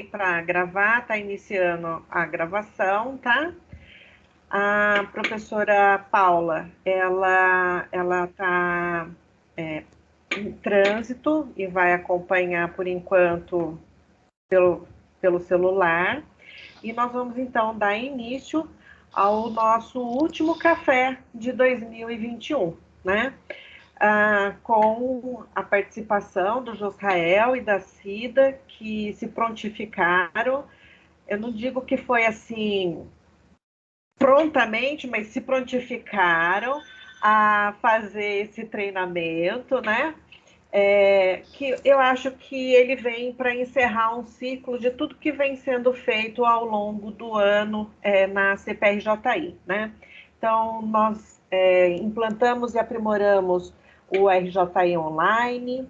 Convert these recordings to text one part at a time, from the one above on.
para gravar, está iniciando a gravação, tá? A professora Paula, ela está em trânsito e vai acompanhar, por enquanto, pelo celular. E nós vamos, então, dar início ao nosso último café de 2021, né? Com a participação do Josrael e da Cida, que se prontificaram. Eu não digo que foi assim prontamente, mas se prontificaram a fazer esse treinamento, né? Que eu acho que ele vem para encerrar um ciclo de tudo que vem sendo feito ao longo do ano na CPRJI, né? Então, nós implantamos e aprimoramos o RJI Online,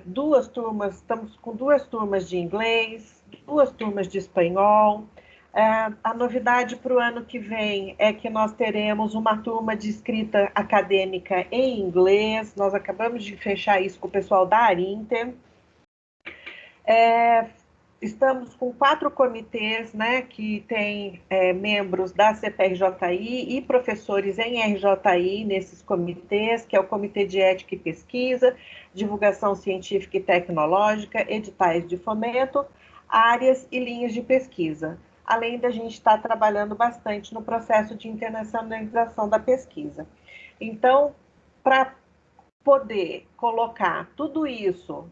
duas turmas, estamos com 2 turmas de inglês, 2 turmas de espanhol. A novidade para o ano que vem é que nós teremos uma turma de escrita acadêmica em inglês. Nós acabamos de fechar isso com o pessoal da Arinter. Estamos com 4 comitês, né, que têm membros da CPRJI e professores em RJI nesses comitês, que é o Comitê de Ética e Pesquisa, Divulgação Científica e Tecnológica, Editais de Fomento, Áreas e Linhas de Pesquisa. Além da gente estar trabalhando bastante no processo de internacionalização da pesquisa. Então, para poder colocar tudo isso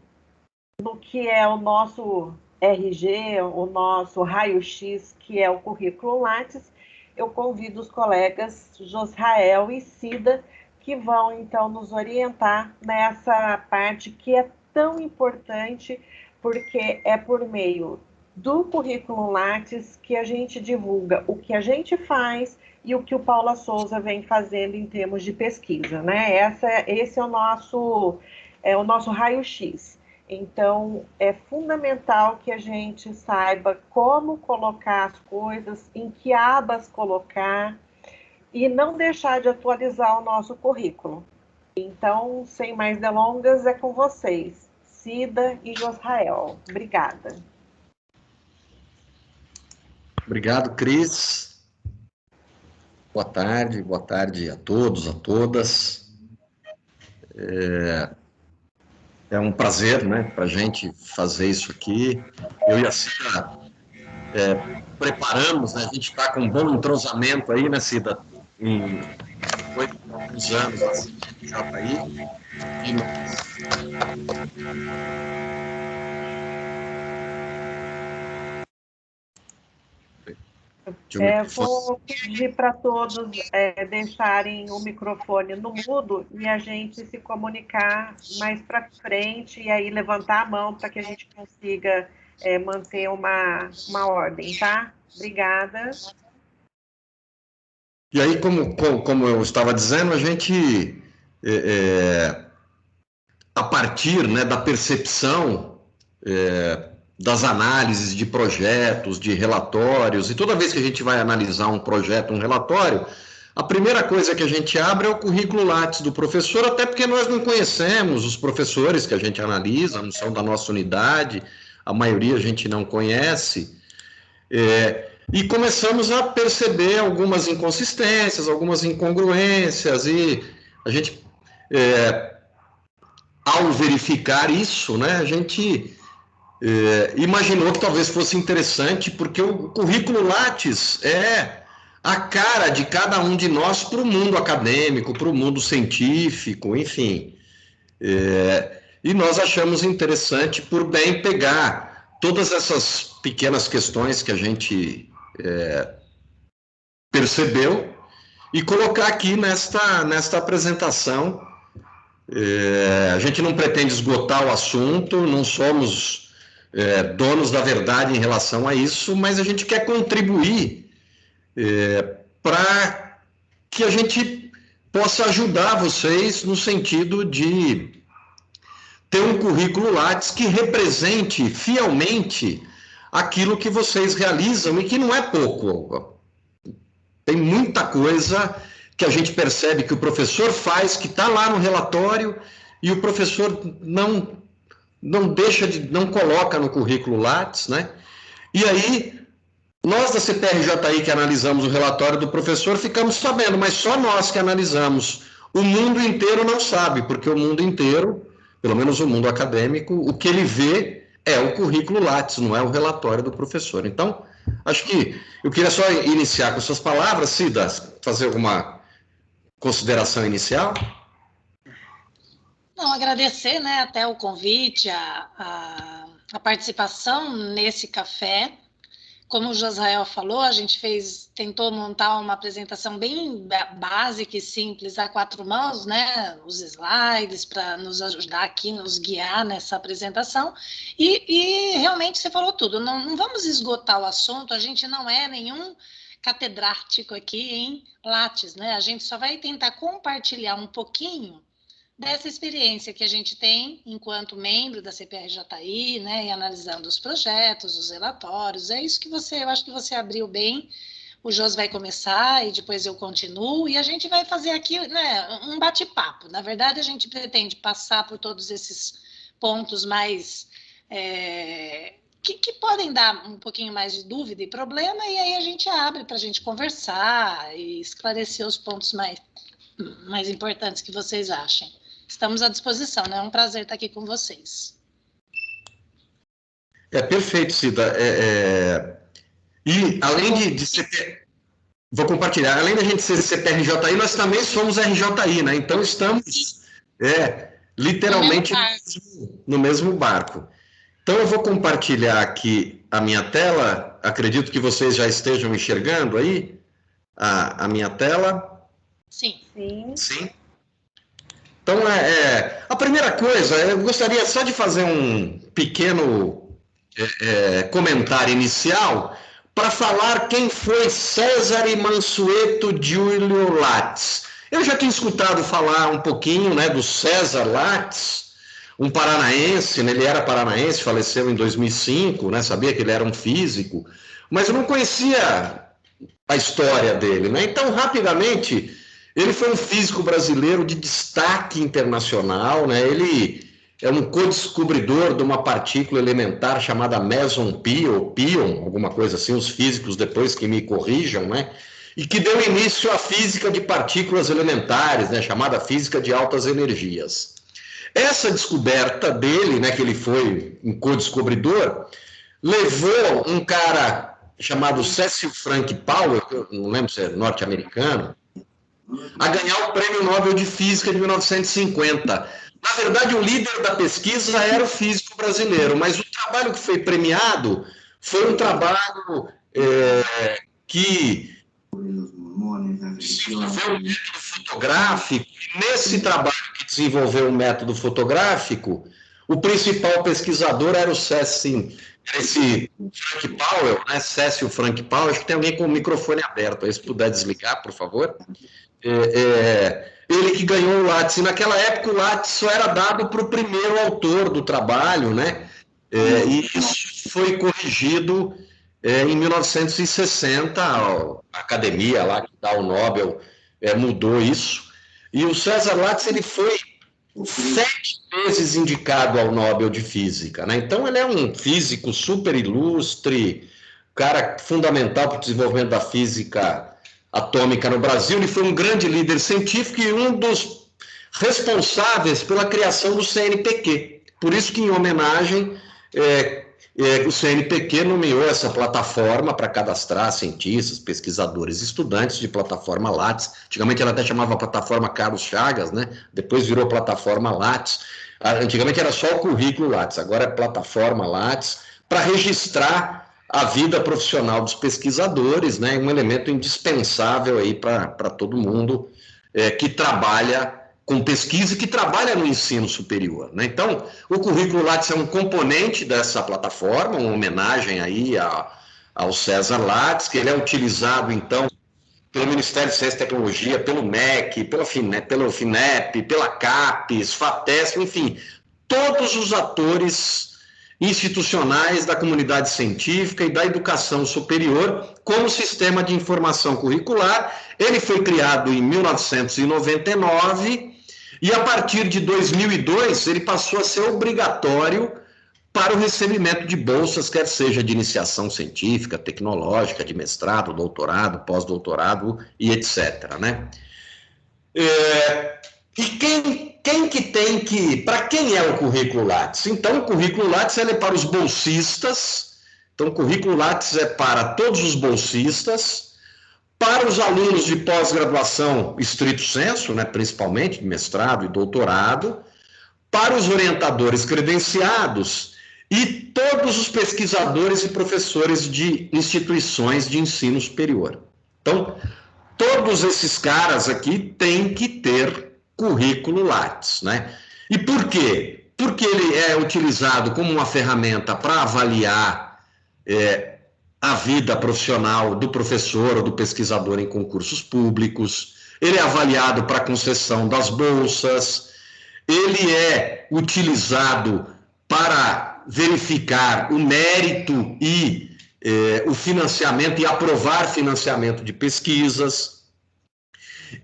no que é o nosso RG, o nosso raio-x, que é o currículo Lattes, eu convido os colegas Josrael e Cida, que vão, então, nos orientar nessa parte que é tão importante, porque é por meio do currículo Lattes que a gente divulga o que a gente faz e o que o Paula Souza vem fazendo em termos de pesquisa, né? Esse é o nosso raio-x. Então, é fundamental que a gente saiba como colocar as coisas, em que abas colocar, e não deixar de atualizar o nosso currículo. Então, sem mais delongas, é com vocês, Cida e Josrael. Obrigada. Obrigado, Cris. Boa tarde a todos, a todas. É um prazer, né, para a gente fazer isso aqui. Eu e a Cida preparamos, né, a gente está com um bom entrosamento aí, né, Cida? Em 8 anos na CPRJI. Vou pedir para todos deixarem o microfone no mudo e a gente se comunicar mais para frente e aí levantar a mão para que a gente consiga manter uma ordem, tá? Obrigada. E aí, como eu estava dizendo, a gente, a partir, né, da percepção das análises de projetos, de relatórios, e toda vez que a gente vai analisar um projeto, um relatório, a primeira coisa que a gente abre é o currículo Lattes do professor, até porque nós não conhecemos os professores que a gente analisa, não são da nossa unidade, a maioria a gente não conhece, e começamos a perceber algumas inconsistências, algumas incongruências, e a gente, ao verificar isso, né, a gente imaginou que talvez fosse interessante, porque o currículo Lattes é a cara de cada um de nós para o mundo acadêmico, para o mundo científico, enfim. E nós achamos interessante por bem pegar todas essas pequenas questões que a gente percebeu e colocar aqui nesta apresentação. A gente não pretende esgotar o assunto, não somos donos da verdade em relação a isso, mas a gente quer contribuir para que a gente possa ajudar vocês no sentido de ter um currículo Lattes que represente fielmente aquilo que vocês realizam e que não é pouco. Tem muita coisa que a gente percebe que o professor faz, que está lá no relatório, e o professor não não coloca no currículo Lattes, né? E aí, nós da CPRJI que analisamos o relatório do professor ficamos sabendo, mas só nós que analisamos. O mundo inteiro não sabe, porque o mundo inteiro, pelo menos o mundo acadêmico, o que ele vê é o currículo Lattes, não é o relatório do professor. Então, acho que eu queria só iniciar com suas palavras, Cida, fazer alguma consideração inicial? Não, agradecer, né, até o convite, a participação nesse café. Como o Josrael falou, a gente tentou montar uma apresentação bem básica e simples a 4 mãos, né? Os slides para nos ajudar aqui, nos guiar nessa apresentação. E realmente você falou tudo. Não vamos esgotar o assunto, a gente não é nenhum catedrático aqui em Lattes, né? A gente só vai tentar compartilhar um pouquinho dessa experiência que a gente tem enquanto membro da CPRJI, né, e analisando os projetos, os relatórios. É isso que eu acho que você abriu bem. O Jos vai começar e depois eu continuo, e a gente vai fazer aqui, né, um bate-papo. Na verdade, a gente pretende passar por todos esses pontos mais que podem dar um pouquinho mais de dúvida e problema, e aí a gente abre para a gente conversar e esclarecer os pontos mais importantes que vocês achem. Estamos à disposição, né? É um prazer estar aqui com vocês. Perfeito, Cida. E além de vou compartilhar, além da gente ser CPRJI, nós também somos RJI, né? Então estamos literalmente no mesmo barco. Então eu vou compartilhar aqui a minha tela. Acredito que vocês já estejam enxergando aí a minha tela. Sim. Sim. Então, a primeira coisa, eu gostaria só de fazer um pequeno comentário inicial para falar quem foi César Mansueto Giulio Lattes. Eu já tinha escutado falar um pouquinho, né, do César Lattes, um paranaense, né, ele era paranaense, faleceu em 2005, né, sabia que ele era um físico, mas eu não conhecia a história dele, né? Então, rapidamente, ele foi um físico brasileiro de destaque internacional, né? Ele é um co-descobridor de uma partícula elementar chamada meson pi, ou pion, alguma coisa assim, os físicos depois que me corrijam, né? E que deu início à física de partículas elementares, né? Chamada física de altas energias. Essa descoberta dele, né, que ele foi um co-descobridor, levou um cara chamado Cecil Frank Powell, eu não lembro se é norte-americano, a ganhar o Prêmio Nobel de Física de 1950. Na verdade, o líder da pesquisa era o físico brasileiro, mas o trabalho que foi premiado foi um trabalho que desenvolveu o método fotográfico. E nesse trabalho que desenvolveu o método fotográfico, o principal pesquisador era o Cecil Frank Powell, né? Cecil Frank Powell. Acho que tem alguém com o microfone aberto aí, se puder desligar, por favor. Ele que ganhou o Lattes, e naquela época o Lattes só era dado para o primeiro autor do trabalho, né? E isso foi corrigido em 1960, a academia lá que dá o Nobel mudou isso, e o César Lattes ele foi 7 vezes indicado ao Nobel de Física, né? Então ele é um físico super ilustre, cara fundamental para o desenvolvimento da física atômica no Brasil. Ele foi um grande líder científico e um dos responsáveis pela criação do CNPq. Por isso que, em homenagem, o CNPq nomeou essa plataforma para cadastrar cientistas, pesquisadores, estudantes de plataforma Lattes. Antigamente ela até chamava plataforma Carlos Chagas, né? Depois virou plataforma Lattes. Antigamente era só o currículo Lattes, agora é plataforma Lattes, para registrar a vida profissional dos pesquisadores, né, um elemento indispensável aí para todo mundo que trabalha com pesquisa e que trabalha no ensino superior, né? Então, o currículo Lattes é um componente dessa plataforma, uma homenagem aí ao César Lattes, que ele é utilizado, então, pelo Ministério de Ciência e Tecnologia, pelo MEC, pelo FINEP, pela CAPES, FATESP, enfim, todos os atores institucionais da comunidade científica e da educação superior como sistema de informação curricular. Ele foi criado em 1999 E a partir de 2002, ele passou a ser obrigatório para o recebimento de bolsas, quer seja de iniciação científica, tecnológica, de mestrado, doutorado, pós-doutorado e etc., né? E quem que tem que... Para quem é o currículo Lattes? Então, o currículo Lattes é para os bolsistas. Então, o currículo Lattes é para todos os bolsistas, para os alunos de pós-graduação estrito sensu, né, principalmente de mestrado e doutorado, para os orientadores credenciados e todos os pesquisadores e professores de instituições de ensino superior. Então, todos esses caras aqui têm que ter currículo Lattes, né? E por quê? Porque ele é utilizado como uma ferramenta para avaliar a vida profissional do professor ou do pesquisador em concursos públicos, ele é avaliado para concessão das bolsas, ele é utilizado para verificar o mérito e o financiamento e aprovar financiamento de pesquisas.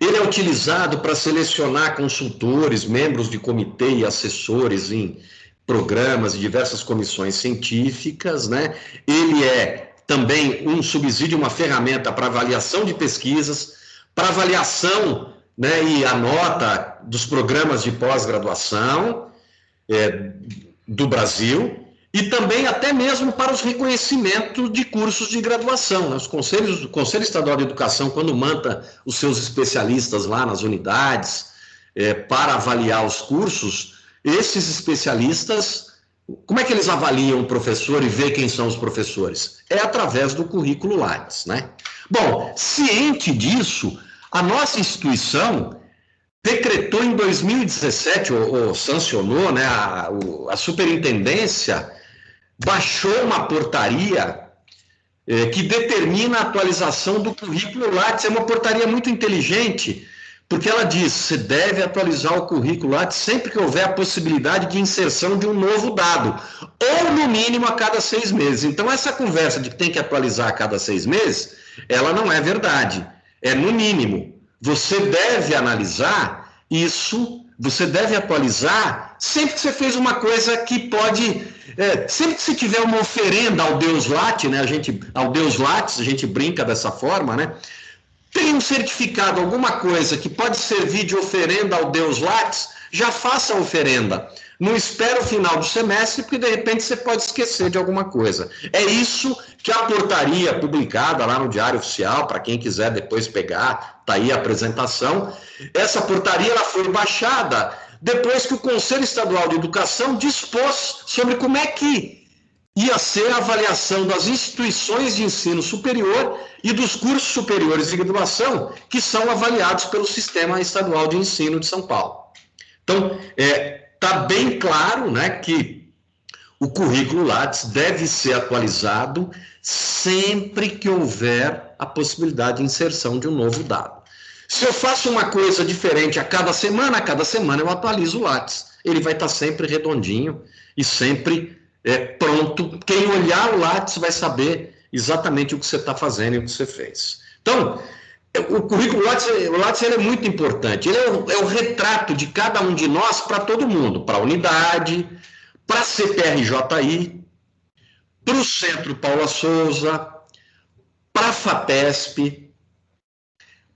Ele é utilizado para selecionar consultores, membros de comitê e assessores em programas e diversas comissões científicas, né? Ele é também um subsídio, uma ferramenta para avaliação de pesquisas, para avaliação, né, e a nota dos programas de pós-graduação do Brasil, e também até mesmo para os reconhecimentos de cursos de graduação, né? O Conselho Estadual de Educação, quando manda os seus especialistas lá nas unidades para avaliar os cursos, esses especialistas, como é que eles avaliam o professor e vê quem são os professores? É através do currículo Lattes, né? Bom, ciente disso, a nossa instituição decretou em 2017, ou sancionou, né, a superintendência baixou uma portaria que determina a atualização do currículo Lattes. É uma portaria muito inteligente, porque ela diz que você deve atualizar o currículo Lattes sempre que houver a possibilidade de inserção de um novo dado, ou no mínimo a cada 6 meses. Então, essa conversa de que tem que atualizar a cada 6 meses, ela não é verdade, é no mínimo. Você deve analisar isso, você deve atualizar sempre que você fez uma coisa que pode... sempre que você tiver uma oferenda ao Deus Lattes, né, ao Deus Lattes, a gente brinca dessa forma, né? Tem um certificado, alguma coisa que pode servir de oferenda ao Deus Lattes, já faça a oferenda. Não espera o final do semestre, porque de repente você pode esquecer de alguma coisa. É isso que a portaria publicada lá no Diário Oficial, para quem quiser depois pegar, está aí a apresentação. Essa portaria ela foi baixada depois que o Conselho Estadual de Educação dispôs sobre como é que ia ser a avaliação das instituições de ensino superior e dos cursos superiores de graduação que são avaliados pelo Sistema Estadual de Ensino de São Paulo. Então, está bem claro, né, que o currículo Lattes deve ser atualizado sempre que houver a possibilidade de inserção de um novo dado. Se eu faço uma coisa diferente a cada semana eu atualizo o Lattes. Ele vai estar sempre redondinho e sempre pronto. Quem olhar o Lattes vai saber exatamente o que você está fazendo e o que você fez. Então, o currículo Lattes ele é muito importante. Ele é o retrato de cada um de nós para todo mundo, para a unidade, para a CPRJI, para o Centro Paula Souza, para a FAPESP,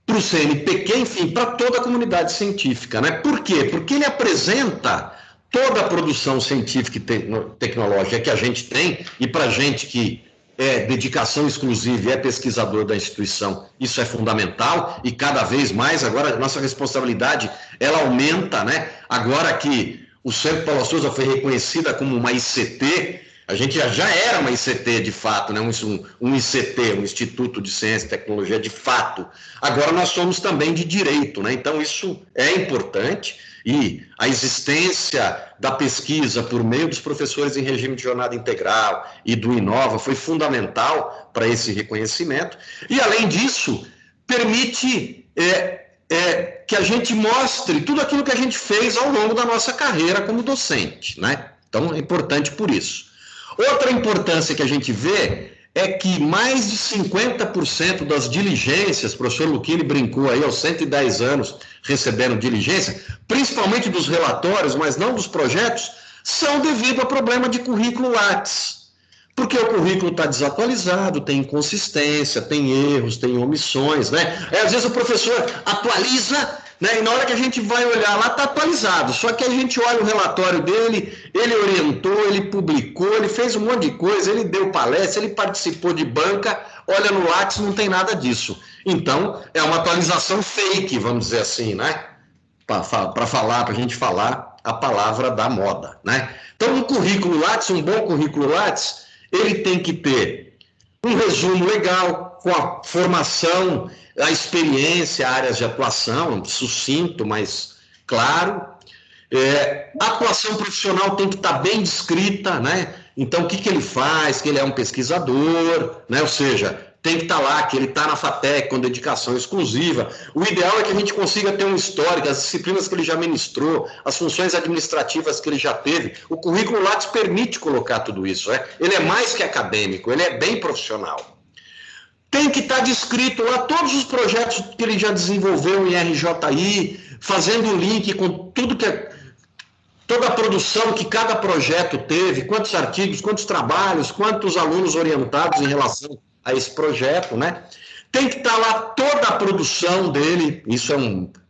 para o CNPq, enfim, para toda a comunidade científica, né? Por quê? Porque ele apresenta toda a produção científica e tecnológica que a gente tem, e para a gente que é dedicação exclusiva e é pesquisador da instituição, isso é fundamental, e cada vez mais, agora, a nossa responsabilidade, ela aumenta, né? Agora que o Centro Paula Souza foi reconhecida como uma ICT, a gente já era uma ICT de fato, né? um ICT, um Instituto de Ciência e Tecnologia de fato. Agora nós somos também de direito, né? Então isso é importante, e a existência da pesquisa por meio dos professores em regime de jornada integral e do Inova foi fundamental para esse reconhecimento, e além disso permite que a gente mostre tudo aquilo que a gente fez ao longo da nossa carreira como docente, né? Então é importante por isso. Outra importância que a gente vê é que mais de 50% das diligências, o professor Lucchini brincou aí aos 110 anos receberam diligência, principalmente dos relatórios, mas não dos projetos, são devido a problema de currículo Lattes. Porque o currículo está desatualizado, tem inconsistência, tem erros, tem omissões, né? Às vezes o professor atualiza, né? E na hora que a gente vai olhar lá, está atualizado. Só que a gente olha o relatório dele, ele orientou, ele publicou, ele fez um monte de coisa, ele deu palestra, ele participou de banca, olha no Lattes, não tem nada disso. Então, é uma atualização fake, vamos dizer assim, né? Para a gente falar a palavra da moda, né? Então, um currículo Lattes, um bom currículo Lattes, ele tem que ter um resumo legal, com a formação, a experiência, áreas de atuação, sucinto, mas claro. A atuação profissional tem que estar bem descrita, né? Então, o que ele faz, que ele é um pesquisador, né? Ou seja, tem que estar lá, que ele está na FATEC com dedicação exclusiva. O ideal é que a gente consiga ter um histórico, as disciplinas que ele já ministrou, as funções administrativas que ele já teve. O currículo Lattes permite colocar tudo isso, né? Ele é mais que acadêmico, ele é bem profissional. Tem que estar descrito lá todos os projetos que ele já desenvolveu em RJI, fazendo o link com tudo que toda a produção que cada projeto teve, quantos artigos, quantos trabalhos, quantos alunos orientados em relação a esse projeto, né? Tem que estar lá toda a produção dele, isso é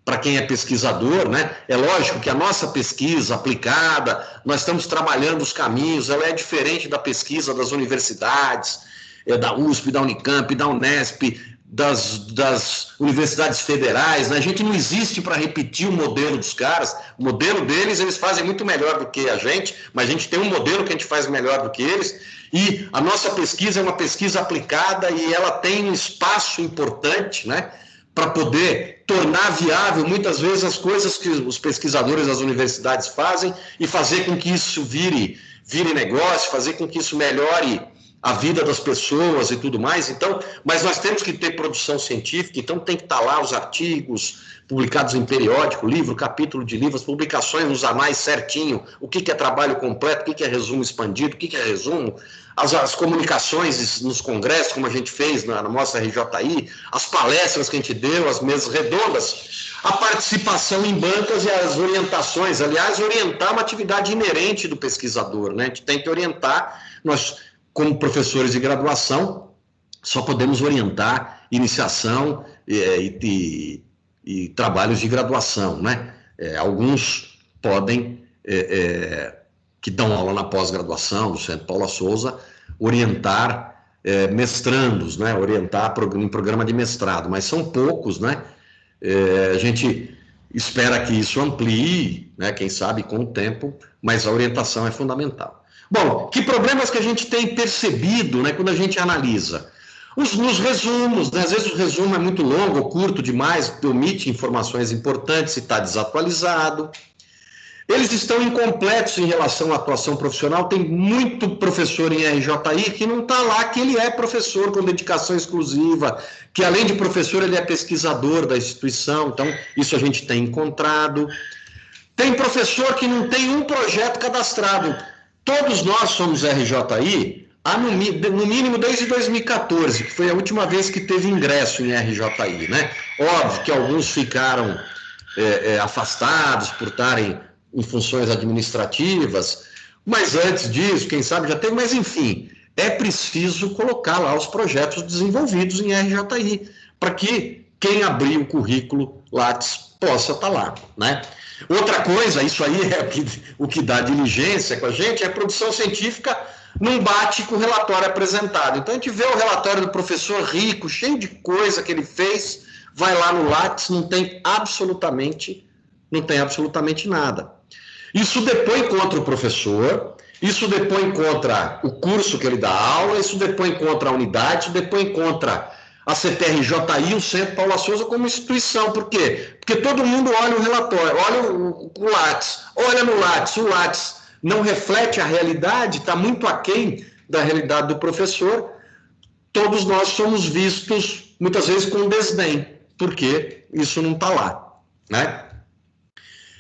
para quem é pesquisador, né? É lógico que a nossa pesquisa aplicada, nós estamos trabalhando os caminhos, ela é diferente da pesquisa das universidades, da USP, da Unicamp, da Unesp, das universidades federais, né? A gente não existe para repetir o modelo dos caras, o modelo deles eles fazem muito melhor do que a gente, mas a gente tem um modelo que a gente faz melhor do que eles, e a nossa pesquisa é uma pesquisa aplicada e ela tem um espaço importante, né, para poder tornar viável muitas vezes as coisas que os pesquisadores das universidades fazem e fazer com que isso vire negócio, fazer com que isso melhore a vida das pessoas e tudo mais. Então, mas nós temos que ter produção científica, então tem que estar lá os artigos publicados em periódico, livro, capítulo de livros, publicações nos anais certinho, o que é trabalho completo, o que é resumo expandido, o que é resumo, as comunicações nos congressos, como a gente fez na Mostra RJI, as palestras que a gente deu, as mesas redondas, a participação em bancas e as orientações. Aliás, orientar é uma atividade inerente do pesquisador, né? A gente tem que orientar, nós, como professores de graduação, só podemos orientar iniciação e trabalhos de graduação, né? Alguns podem, que dão aula na pós-graduação, no Centro Paula Souza, orientar mestrandos, né? Orientar em programa de mestrado, mas são poucos, né? A gente espera que isso amplie, né? Quem sabe com o tempo, mas a orientação é fundamental. Bom, que problemas que a gente tem percebido, né, quando a gente analisa? Nos resumos, né, às vezes o resumo é muito longo ou curto demais, omite informações importantes e está desatualizado. Eles estão incompletos em relação à atuação profissional, tem muito professor em RJI que não está lá, que ele é professor com dedicação exclusiva, que além de professor ele é pesquisador da instituição, então isso a gente tem encontrado. Tem professor que não tem um projeto cadastrado. Todos nós somos RJI, no mínimo desde 2014, que foi a última vez que teve ingresso em RJI, né? Óbvio que alguns ficaram afastados por estarem em funções administrativas, mas antes disso, quem sabe já teve, mas enfim, é preciso colocar lá os projetos desenvolvidos em RJI, para que quem abrir o currículo Lattes possa estar lá, né? Outra coisa, isso aí é o que dá diligência com a gente, é a produção científica não bate com o relatório apresentado. Então a gente vê o relatório do professor rico, cheio de coisa que ele fez, vai lá no Lattes, não tem absolutamente nada. Isso depõe contra o professor, isso depõe contra o curso que ele dá aula, isso depõe contra a unidade, isso depõe contra a CPRJI, o Centro Paula Souza como instituição. Por quê? Porque todo mundo olha o relatório, olha o Lattes, olha no Lattes, o Lattes não reflete a realidade, está muito aquém da realidade do professor. Todos nós somos vistos, muitas vezes, com desdém, porque isso não está lá, né?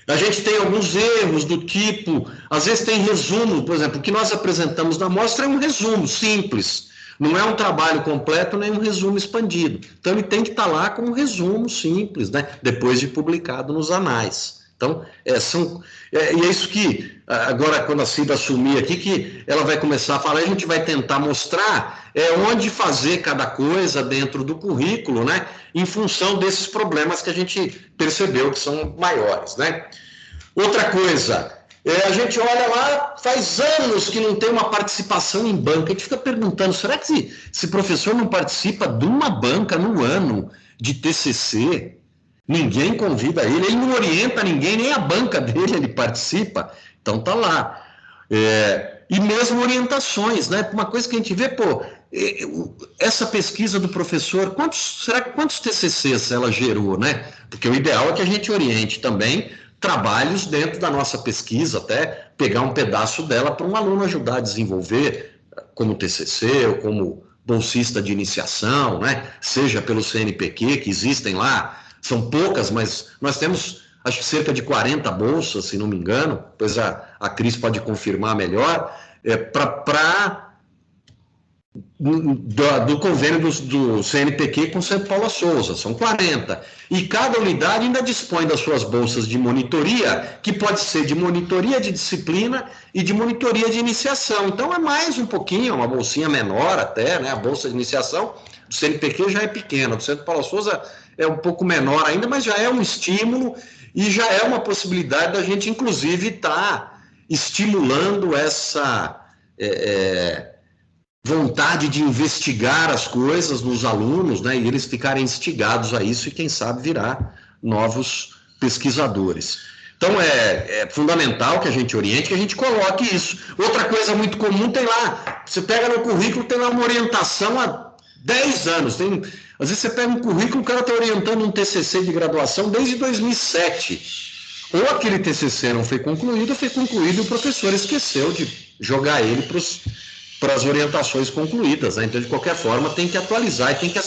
A gente tem alguns erros do tipo, às vezes tem resumo, por exemplo, o que nós apresentamos na mostra é um resumo simples, Não é um trabalho completo nem um resumo expandido. Então, ele tem que estar lá com um resumo simples, né? Depois de publicado nos anais. Então, e é isso que, agora, quando a Cida assumir aqui, que ela vai começar a falar, a gente vai tentar mostrar onde fazer cada coisa dentro do currículo, né? Em função desses problemas que a gente percebeu que são maiores, né? Outra coisa, a gente olha lá, faz anos que não tem uma participação em banca, a gente fica perguntando, será que esse professor não participa de uma banca no ano de TCC? Ninguém convida ele não orienta ninguém, nem a banca dele ele participa, então tá lá. E mesmo orientações, né? Uma coisa que a gente vê, essa pesquisa do professor, quantos TCCs ela gerou, né? Porque o ideal é que a gente oriente também trabalhos dentro da nossa pesquisa, até pegar um pedaço dela para um aluno ajudar a desenvolver, como TCC ou como bolsista de iniciação, né? Seja pelo CNPq, que existem lá, são poucas, mas nós temos, acho que cerca de 40 bolsas, se não me engano, pois a Cris pode confirmar melhor, do convênio do CNPq com São Paulo Souza, são 40. E cada unidade ainda dispõe das suas bolsas de monitoria, que pode ser de monitoria de disciplina e de monitoria de iniciação. Então é mais um pouquinho, uma bolsinha menor até, né? A bolsa de iniciação do CNPq já é pequena, do São Paulo Souza é um pouco menor ainda, mas já é um estímulo e já é uma possibilidade da gente, inclusive, estar estimulando essa vontade de investigar as coisas nos alunos, né, e eles ficarem instigados a isso e, quem sabe, virar novos pesquisadores. Então, é fundamental que a gente oriente, que a gente coloque isso. Outra coisa muito comum, tem lá, você pega no currículo, tem lá uma orientação há 10 anos. Às vezes você pega um currículo, o cara está orientando um TCC de graduação desde 2007. Ou aquele TCC não foi concluído, ou foi concluído e o professor esqueceu de jogar ele para as orientações concluídas, né? Então, de qualquer forma, tem que atualizar e tem que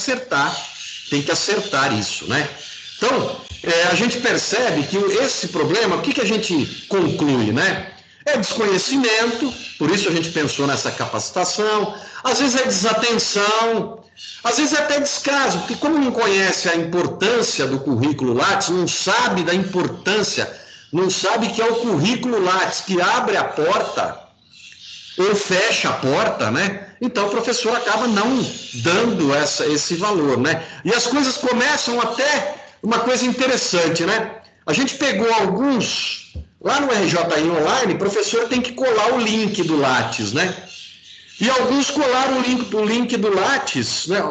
acertar isso, né? Então, a gente percebe que esse problema, o que a gente conclui, né? É desconhecimento, por isso a gente pensou nessa capacitação, às vezes é desatenção, às vezes é até descaso, porque como não conhece a importância do currículo Lattes, não sabe da importância, não sabe que é o currículo Lattes que abre a porta ou fecha a porta, né? Então o professor acaba não dando esse valor, né? E as coisas começam até uma coisa interessante, né? A gente pegou alguns, lá no RJI Online, o professor tem que colar o link do Lattes, né? E alguns colaram o link do Lattes, né?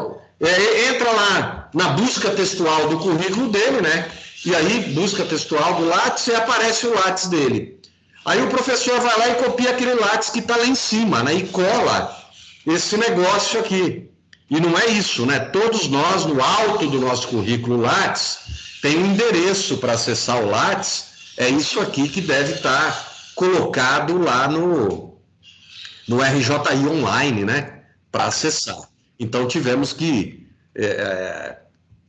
Entra lá na busca textual do currículo dele, né? E aí, busca textual do Lattes e aparece o Lattes dele. Aí o professor vai lá e copia aquele Lattes que está lá em cima, né? E cola esse negócio aqui. E não é isso, né? Todos nós, no alto do nosso currículo Lattes, tem um endereço para acessar o Lattes. É isso aqui que deve estar colocado lá no RJI Online, né? Para acessar. Então tivemos que,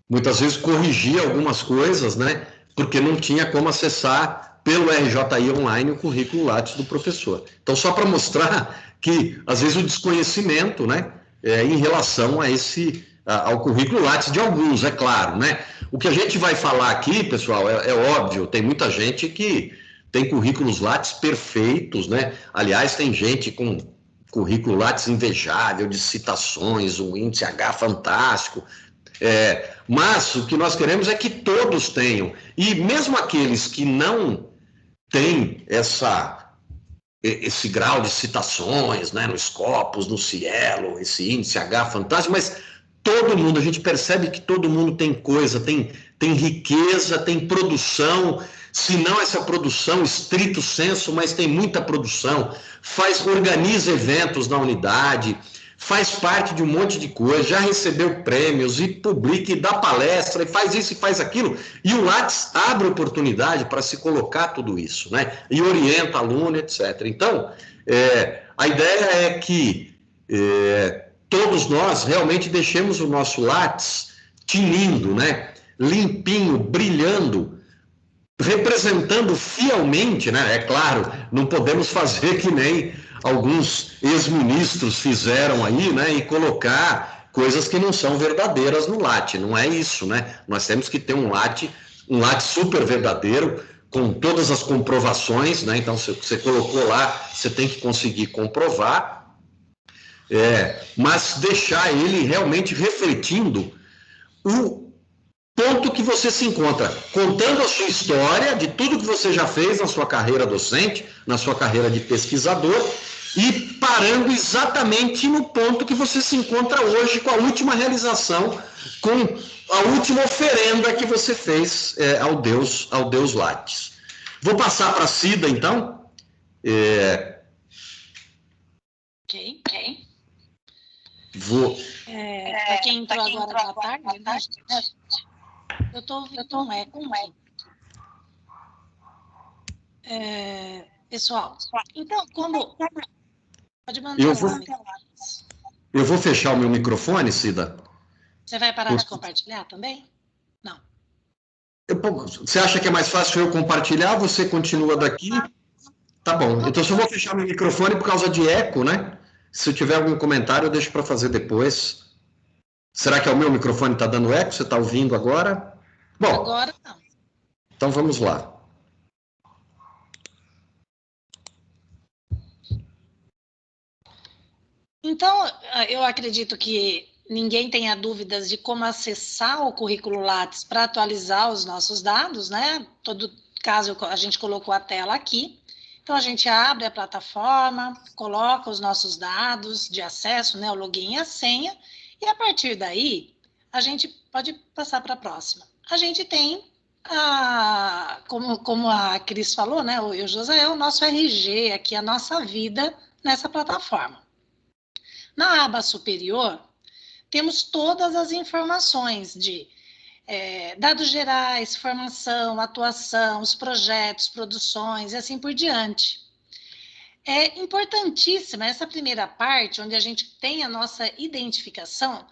muitas vezes, corrigir algumas coisas, né? Porque não tinha como acessar pelo RJI Online o currículo Lattes do professor. Então, só para mostrar que, às vezes, o desconhecimento, né, em relação ao currículo Lattes de alguns, é claro, né? O que a gente vai falar aqui, pessoal, é óbvio, tem muita gente que tem currículos Lattes perfeitos, né? Aliás, tem gente com currículo Lattes invejável, de citações, um índice H fantástico. Mas o que nós queremos é que todos tenham. E mesmo aqueles que não têm esse grau de citações, né, no Scopus, no Cielo, esse índice H fantástico, mas todo mundo, a gente percebe que todo mundo tem coisa, tem riqueza, tem produção, se não essa produção estrito sensu, mas tem muita produção, organiza eventos na unidade, faz parte de um monte de coisa, já recebeu prêmios e publica e dá palestra e faz isso e faz aquilo, e o Lattes abre oportunidade para se colocar tudo isso, né? E orienta aluno, etc. Então, a ideia é que todos nós realmente deixemos o nosso Lattes tinindo, né? Limpinho, brilhando, representando fielmente, né? É claro, não podemos fazer que nem alguns ex-ministros fizeram aí, né, e colocar coisas que não são verdadeiras no latte. Não é isso, né? Nós temos que ter um latte super verdadeiro, com todas as comprovações, né? Então, se você colocou lá, você tem que conseguir comprovar, mas deixar ele realmente refletindo o ponto que você se encontra, contando a sua história, de tudo que você já fez na sua carreira docente, na sua carreira de pesquisador, e parando exatamente no ponto que você se encontra hoje, com a última realização, com a última oferenda que você fez ao Deus Lattes. Vou passar para a Cida, então. Ok. Vou... Para quem entrou agora da tarde, né, gente? Eu estou ouvindo um eco aqui. Pessoal, então, como... Pode mandar eu vou fechar o meu microfone, Cida. Você vai parar de compartilhar também? Não. Você acha que é mais fácil eu compartilhar? Você continua daqui? Tá bom. Então, só vou fechar meu microfone por causa de eco, né? Se eu tiver algum comentário, eu deixo para fazer depois. Será que é o meu microfone que está dando eco? Você está ouvindo agora? Bom, agora não. Então, vamos lá. Então, eu acredito que ninguém tenha dúvidas de como acessar o currículo Lattes para atualizar os nossos dados, né? Todo caso a gente colocou a tela aqui. Então, a gente abre a plataforma, coloca os nossos dados de acesso, né? O login e a senha, e a partir daí, a gente pode passar para a próxima. A gente tem, como a Cris falou, né? E o José, o nosso RG aqui, a nossa vida nessa plataforma. Na aba superior, temos todas as informações de dados gerais, formação, atuação, os projetos, produções e assim por diante. É importantíssima essa primeira parte, onde a gente tem a nossa identificação,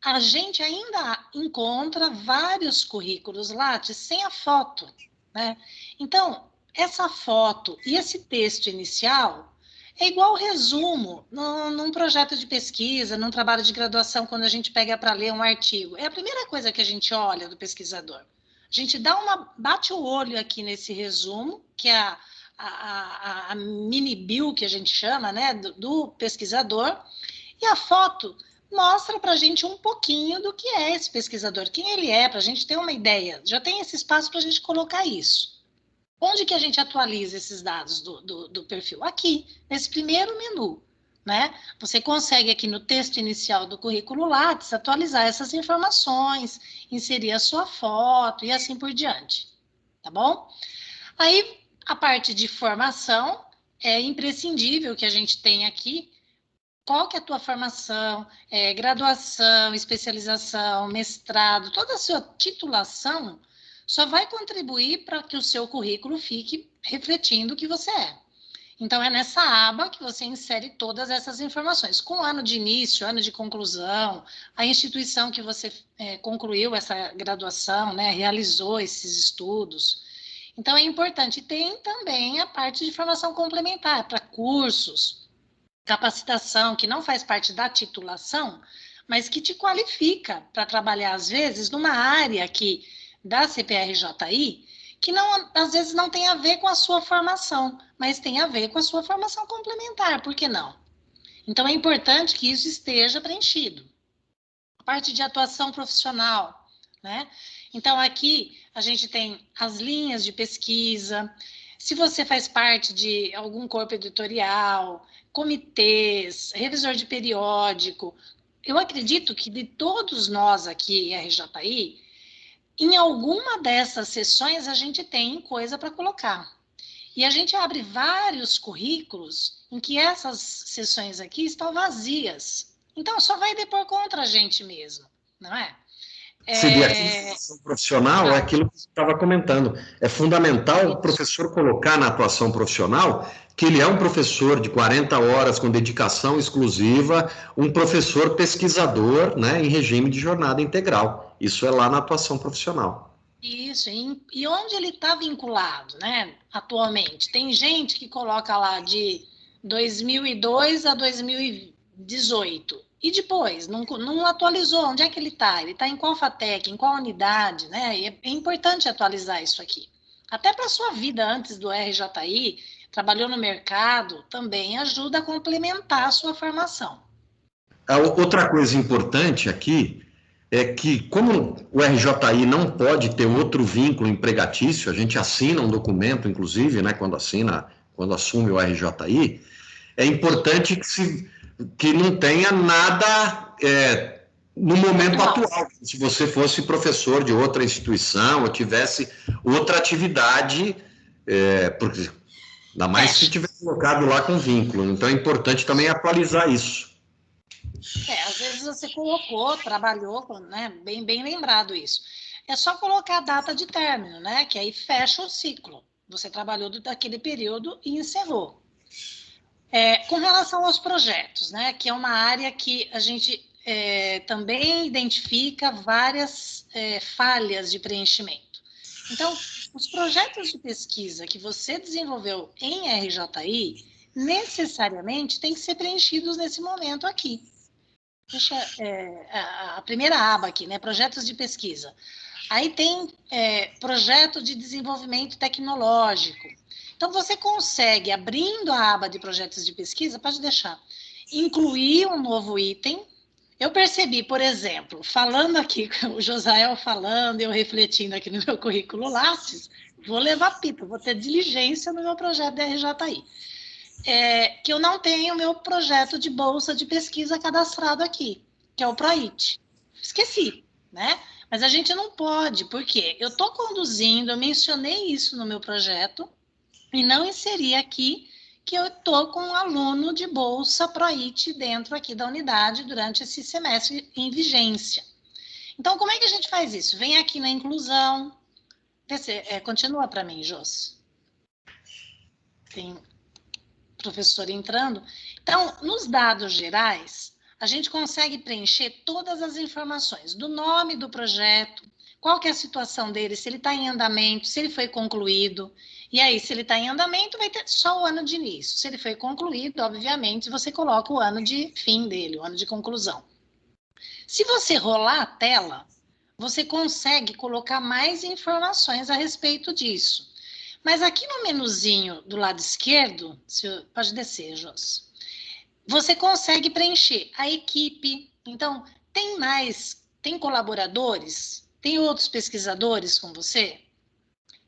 a gente ainda encontra vários currículos Lattes sem a foto, né? Então, essa foto e esse texto inicial é igual resumo num projeto de pesquisa, num trabalho de graduação, quando a gente pega para ler um artigo. É a primeira coisa que a gente olha do pesquisador. A gente bate o olho aqui nesse resumo, que é a mini bio que a gente chama, né, do pesquisador, e a foto mostra para a gente um pouquinho do que é esse pesquisador, quem ele é, para a gente ter uma ideia. Já tem esse espaço para a gente colocar isso. Onde que a gente atualiza esses dados do perfil? Aqui, nesse primeiro menu, né? Você consegue aqui no texto inicial do currículo Lattes atualizar essas informações, inserir a sua foto e assim por diante, tá bom? Aí, a parte de formação, é imprescindível que a gente tenha aqui qual que é a tua formação, graduação, especialização, mestrado, toda a sua titulação só vai contribuir para que o seu currículo fique refletindo o que você é. Então, é nessa aba que você insere todas essas informações, com ano de início, ano de conclusão, a instituição que você concluiu essa graduação, né, realizou esses estudos. Então, é importante. Tem também a parte de formação complementar, para cursos, capacitação, que não faz parte da titulação, mas que te qualifica para trabalhar, às vezes, numa área que da CPRJI, que às vezes não tem a ver com a sua formação, mas tem a ver com a sua formação complementar, por que não? Então, é importante que isso esteja preenchido. A parte de atuação profissional, né? Então, aqui a gente tem as linhas de pesquisa, se você faz parte de algum corpo editorial, comitês, revisor de periódico, eu acredito que de todos nós aqui, RJI, em alguma dessas sessões a gente tem coisa para colocar. E a gente abre vários currículos em que essas sessões aqui estão vazias. Então, só vai depor contra a gente mesmo, não é? Seria a atuação profissional, é aquilo que você estava comentando. É fundamental o professor colocar na atuação profissional que ele é um professor de 40 horas com dedicação exclusiva, um professor pesquisador, né, em regime de jornada integral. Isso é lá na atuação profissional. Isso, e onde ele está vinculado, né, atualmente? Tem gente que coloca lá de 2002 a 2018. E depois, não atualizou, onde é que ele está? Ele está em qual FATEC, em qual unidade, né? E é importante atualizar isso aqui. Até para a sua vida antes do RJI, trabalhou no mercado, também ajuda a complementar a sua formação. A outra coisa importante aqui é que, como o RJI não pode ter outro vínculo empregatício, a gente assina um documento, inclusive, né, quando assume o RJI, é importante que não tenha nada no momento atual. Se você fosse professor de outra instituição ou tivesse outra atividade, porque ainda mais se tiver colocado lá com vínculo. Então é importante também atualizar isso. Às vezes você colocou, trabalhou, né? Bem lembrado isso. É só colocar a data de término, né? Que aí fecha o ciclo. Você trabalhou daquele período e encerrou. Com relação aos projetos, né? Que é uma área que a gente também identifica várias falhas de preenchimento. Então, os projetos de pesquisa que você desenvolveu em RJI, necessariamente tem que ser preenchidos nesse momento aqui. Deixa a primeira aba aqui, né? Projetos de pesquisa. Aí tem projeto de desenvolvimento tecnológico. Então, você consegue, abrindo a aba de projetos de pesquisa, pode deixar, incluir um novo item. Eu percebi, por exemplo, falando aqui, o Josael falando, eu refletindo aqui no meu currículo Lattes, vou levar pipa, vou ter diligência no meu projeto da RJI. Que eu não tenho o meu projeto de bolsa de pesquisa cadastrado aqui, que é o PROIT. Esqueci, né? Mas a gente não pode, porque eu estou conduzindo, eu mencionei isso no meu projeto, e não inseri aqui que eu estou com um aluno de bolsa PROIT dentro aqui da unidade durante esse semestre em vigência. Então, como é que a gente faz isso? Vem aqui na inclusão. Continua para mim, Jos. Tem professor entrando. Então, nos dados gerais, a gente consegue preencher todas as informações do nome do projeto, qual que é a situação dele, se ele está em andamento, se ele foi concluído. E aí, se ele está em andamento, vai ter só o ano de início. Se ele foi concluído, obviamente, você coloca o ano de fim dele, o ano de conclusão. Se você rolar a tela, você consegue colocar mais informações a respeito disso. Mas aqui no menuzinho do lado esquerdo, pode descer, Jos, você consegue preencher a equipe. Então, tem colaboradores? Tem outros pesquisadores com você?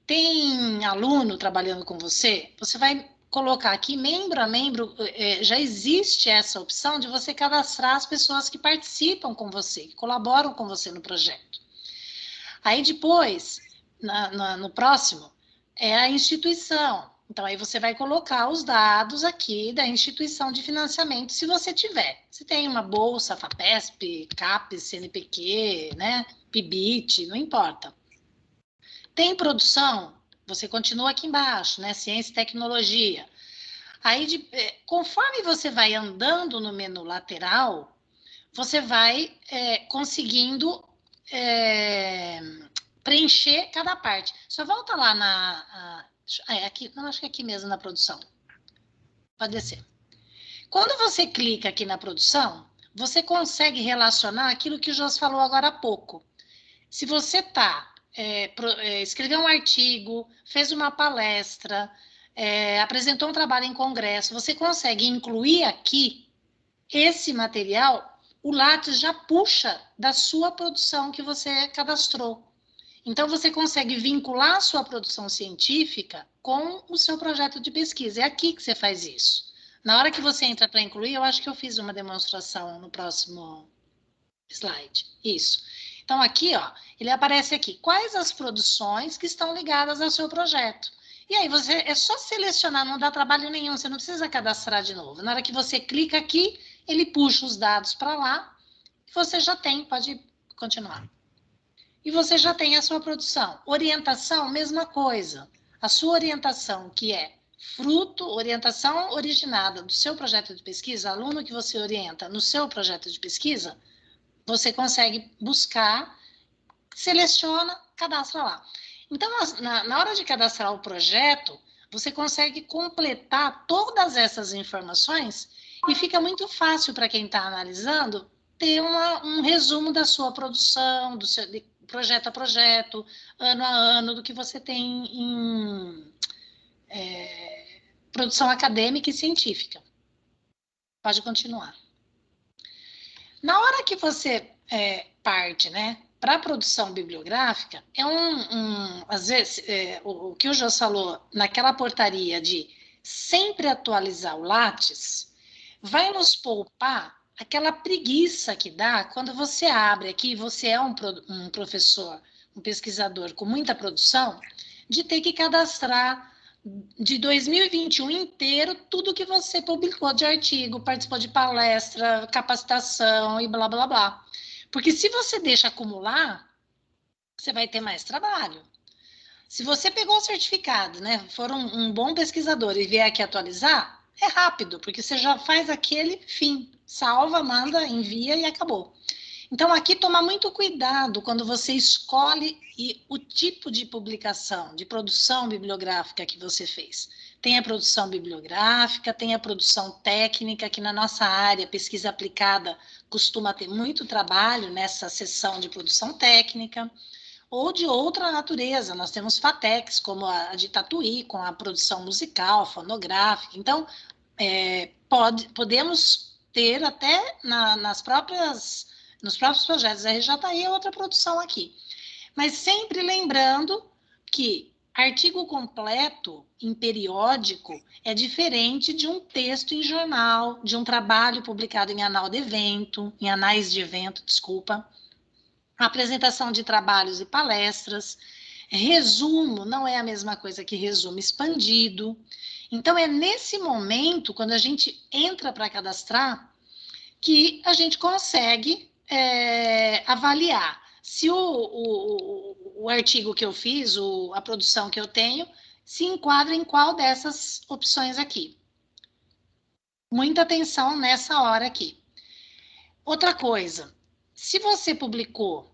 Tem aluno trabalhando com você? Você vai colocar aqui, membro a membro, já existe essa opção de você cadastrar as pessoas que participam com você, que colaboram com você no projeto. Aí depois, no próximo, é a instituição. Então, aí você vai colocar os dados aqui da instituição de financiamento, se você tiver. Se tem uma bolsa, FAPESP, CAPES, CNPq, né, PIBIT, não importa. Tem produção? Você continua aqui embaixo, né, ciência e tecnologia. Aí, conforme você vai andando no menu lateral, você vai conseguindo preencher cada parte. Só volta lá aqui, não, acho que é aqui mesmo na produção. Pode descer. Quando você clica aqui na produção, você consegue relacionar aquilo que o Jos falou agora há pouco. Se você escreveu um artigo, fez uma palestra, apresentou um trabalho em congresso, você consegue incluir aqui esse material, o Lattes já puxa da sua produção que você cadastrou. Então, você consegue vincular a sua produção científica com o seu projeto de pesquisa. É aqui que você faz isso. Na hora que você entra para incluir, eu acho que eu fiz uma demonstração no próximo slide. Isso. Então, aqui, ó, ele aparece aqui. Quais as produções que estão ligadas ao seu projeto? E aí, é só selecionar, não dá trabalho nenhum, você não precisa cadastrar de novo. Na hora que você clica aqui, ele puxa os dados para lá, e você já tem, pode continuar. E você já tem a sua produção. Orientação, mesma coisa. A sua orientação, que é orientação originada do seu projeto de pesquisa, aluno que você orienta no seu projeto de pesquisa, você consegue buscar, seleciona, cadastra lá. Então, na hora de cadastrar o projeto, você consegue completar todas essas informações e fica muito fácil para quem está analisando ter um resumo da sua produção, do seu, de projeto a projeto, ano a ano, do que você tem em produção acadêmica e científica. Pode continuar. Na hora que você parte, né, para a produção bibliográfica, às vezes, o que o Jô falou naquela portaria de sempre atualizar o Lattes, vai nos poupar aquela preguiça que dá quando você abre aqui, você é um professor, um pesquisador com muita produção, de ter que cadastrar de 2021 inteiro tudo que você publicou de artigo, participou de palestra, capacitação e blá, blá, blá. Porque se você deixa acumular, você vai ter mais trabalho. Se você pegou o certificado, né, for um bom pesquisador e vier aqui atualizar, é rápido, porque você já faz aquele fim, salva, manda, envia e acabou. Então, aqui tomar muito cuidado quando você escolhe o tipo de publicação, de produção bibliográfica que você fez. Tem a produção bibliográfica, tem a produção técnica, que na nossa área, pesquisa aplicada, costuma ter muito trabalho nessa seção de produção técnica, ou de outra natureza. Nós temos FATECs, como a de Tatuí, com a produção musical, fonográfica. Então, podemos ter até nos próprios projetos da RJI outra produção aqui. Mas sempre lembrando que artigo completo em periódico é diferente de um texto em jornal, de um trabalho publicado em anais de evento, desculpa. Apresentação de trabalhos e palestras. Resumo não é a mesma coisa que resumo expandido. Então, é nesse momento, quando a gente entra para cadastrar, que a gente consegue avaliar se o artigo que eu fiz, a produção que eu tenho, se enquadra em qual dessas opções aqui. Muita atenção nessa hora aqui. Outra coisa, se você publicou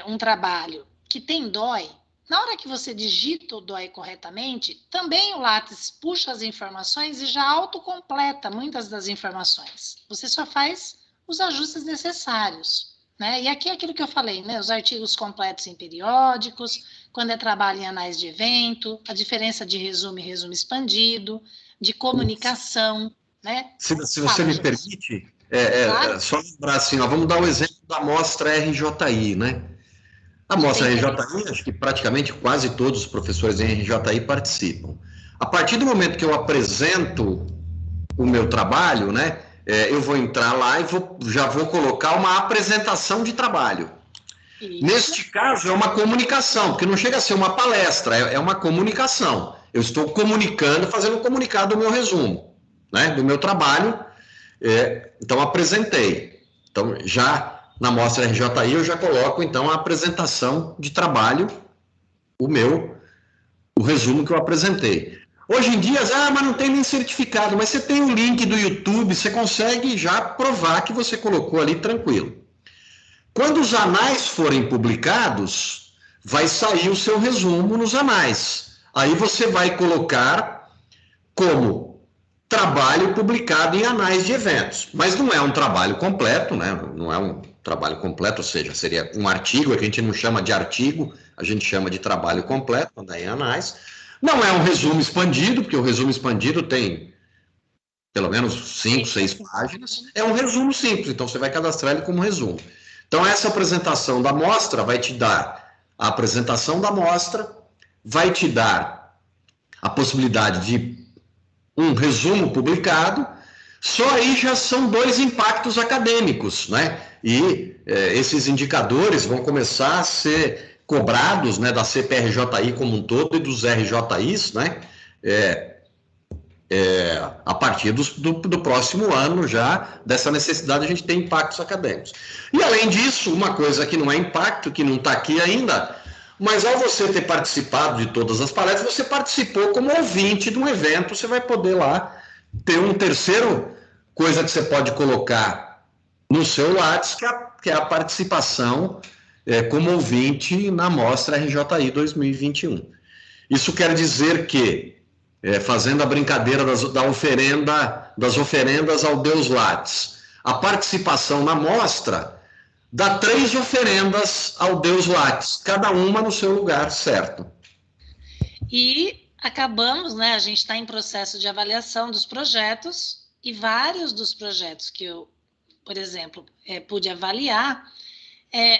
um trabalho que tem DOI, na hora que você digita o DOI corretamente, também o Lattes puxa as informações e já autocompleta muitas das informações. Você só faz os ajustes necessários, né? E aqui é aquilo que eu falei, né? Os artigos completos em periódicos, quando é trabalho em anais de evento, a diferença de resumo e resumo expandido, de comunicação, né? Se você me permite, Claro. só lembrar assim, ó, vamos dar o exemplo da amostra RJI, né? A amostra RJI, acho que praticamente quase todos os professores em RJI participam. A partir do momento que eu apresento o meu trabalho, né, eu vou entrar lá e já vou colocar uma apresentação de trabalho. Isso. Neste caso, é uma comunicação, porque não chega a ser uma palestra, é uma comunicação. Eu estou comunicando, fazendo um comunicado do meu resumo, né, do meu trabalho. Então, apresentei. Então, já na amostra RJI, eu já coloco, então, a apresentação de trabalho, o resumo que eu apresentei. Hoje em dia, mas não tem nem certificado, mas você tem o link do YouTube, você consegue já provar que você colocou ali tranquilo. Quando os anais forem publicados, vai sair o seu resumo nos anais. Aí você vai colocar como trabalho publicado em anais de eventos, mas não é um trabalho completo, né? Não é um trabalho completo, ou seja, seria um artigo, que a gente não chama de artigo, a gente chama de trabalho completo, quando é em anais. Não é um resumo expandido, porque o resumo expandido tem pelo menos 5, 6 páginas. É um resumo simples, então você vai cadastrar ele como resumo. Então, essa apresentação da amostra vai te dar a apresentação da amostra, vai te dar a possibilidade de um resumo publicado. Só aí já são 2 impactos acadêmicos, né? E esses indicadores vão começar a ser cobrados, né, da CPRJI como um todo e dos RJIs, né? A partir do próximo ano já, dessa necessidade, a gente tem impactos acadêmicos. E além disso, uma coisa que não é impacto, que não está aqui ainda, mas ao você ter participado de todas as palestras, você participou como ouvinte de um evento, você vai poder lá ter um terceiro coisa que você pode colocar no seu Lattes, que é a participação como ouvinte na Amostra RJI 2021. Isso quer dizer que fazendo a brincadeira das oferendas ao deus Lattes. A participação na mostra dá 3 oferendas ao deus Lattes, cada uma no seu lugar certo. E acabamos, né? A gente está em processo de avaliação dos projetos, e vários dos projetos que eu, por exemplo, pude avaliar,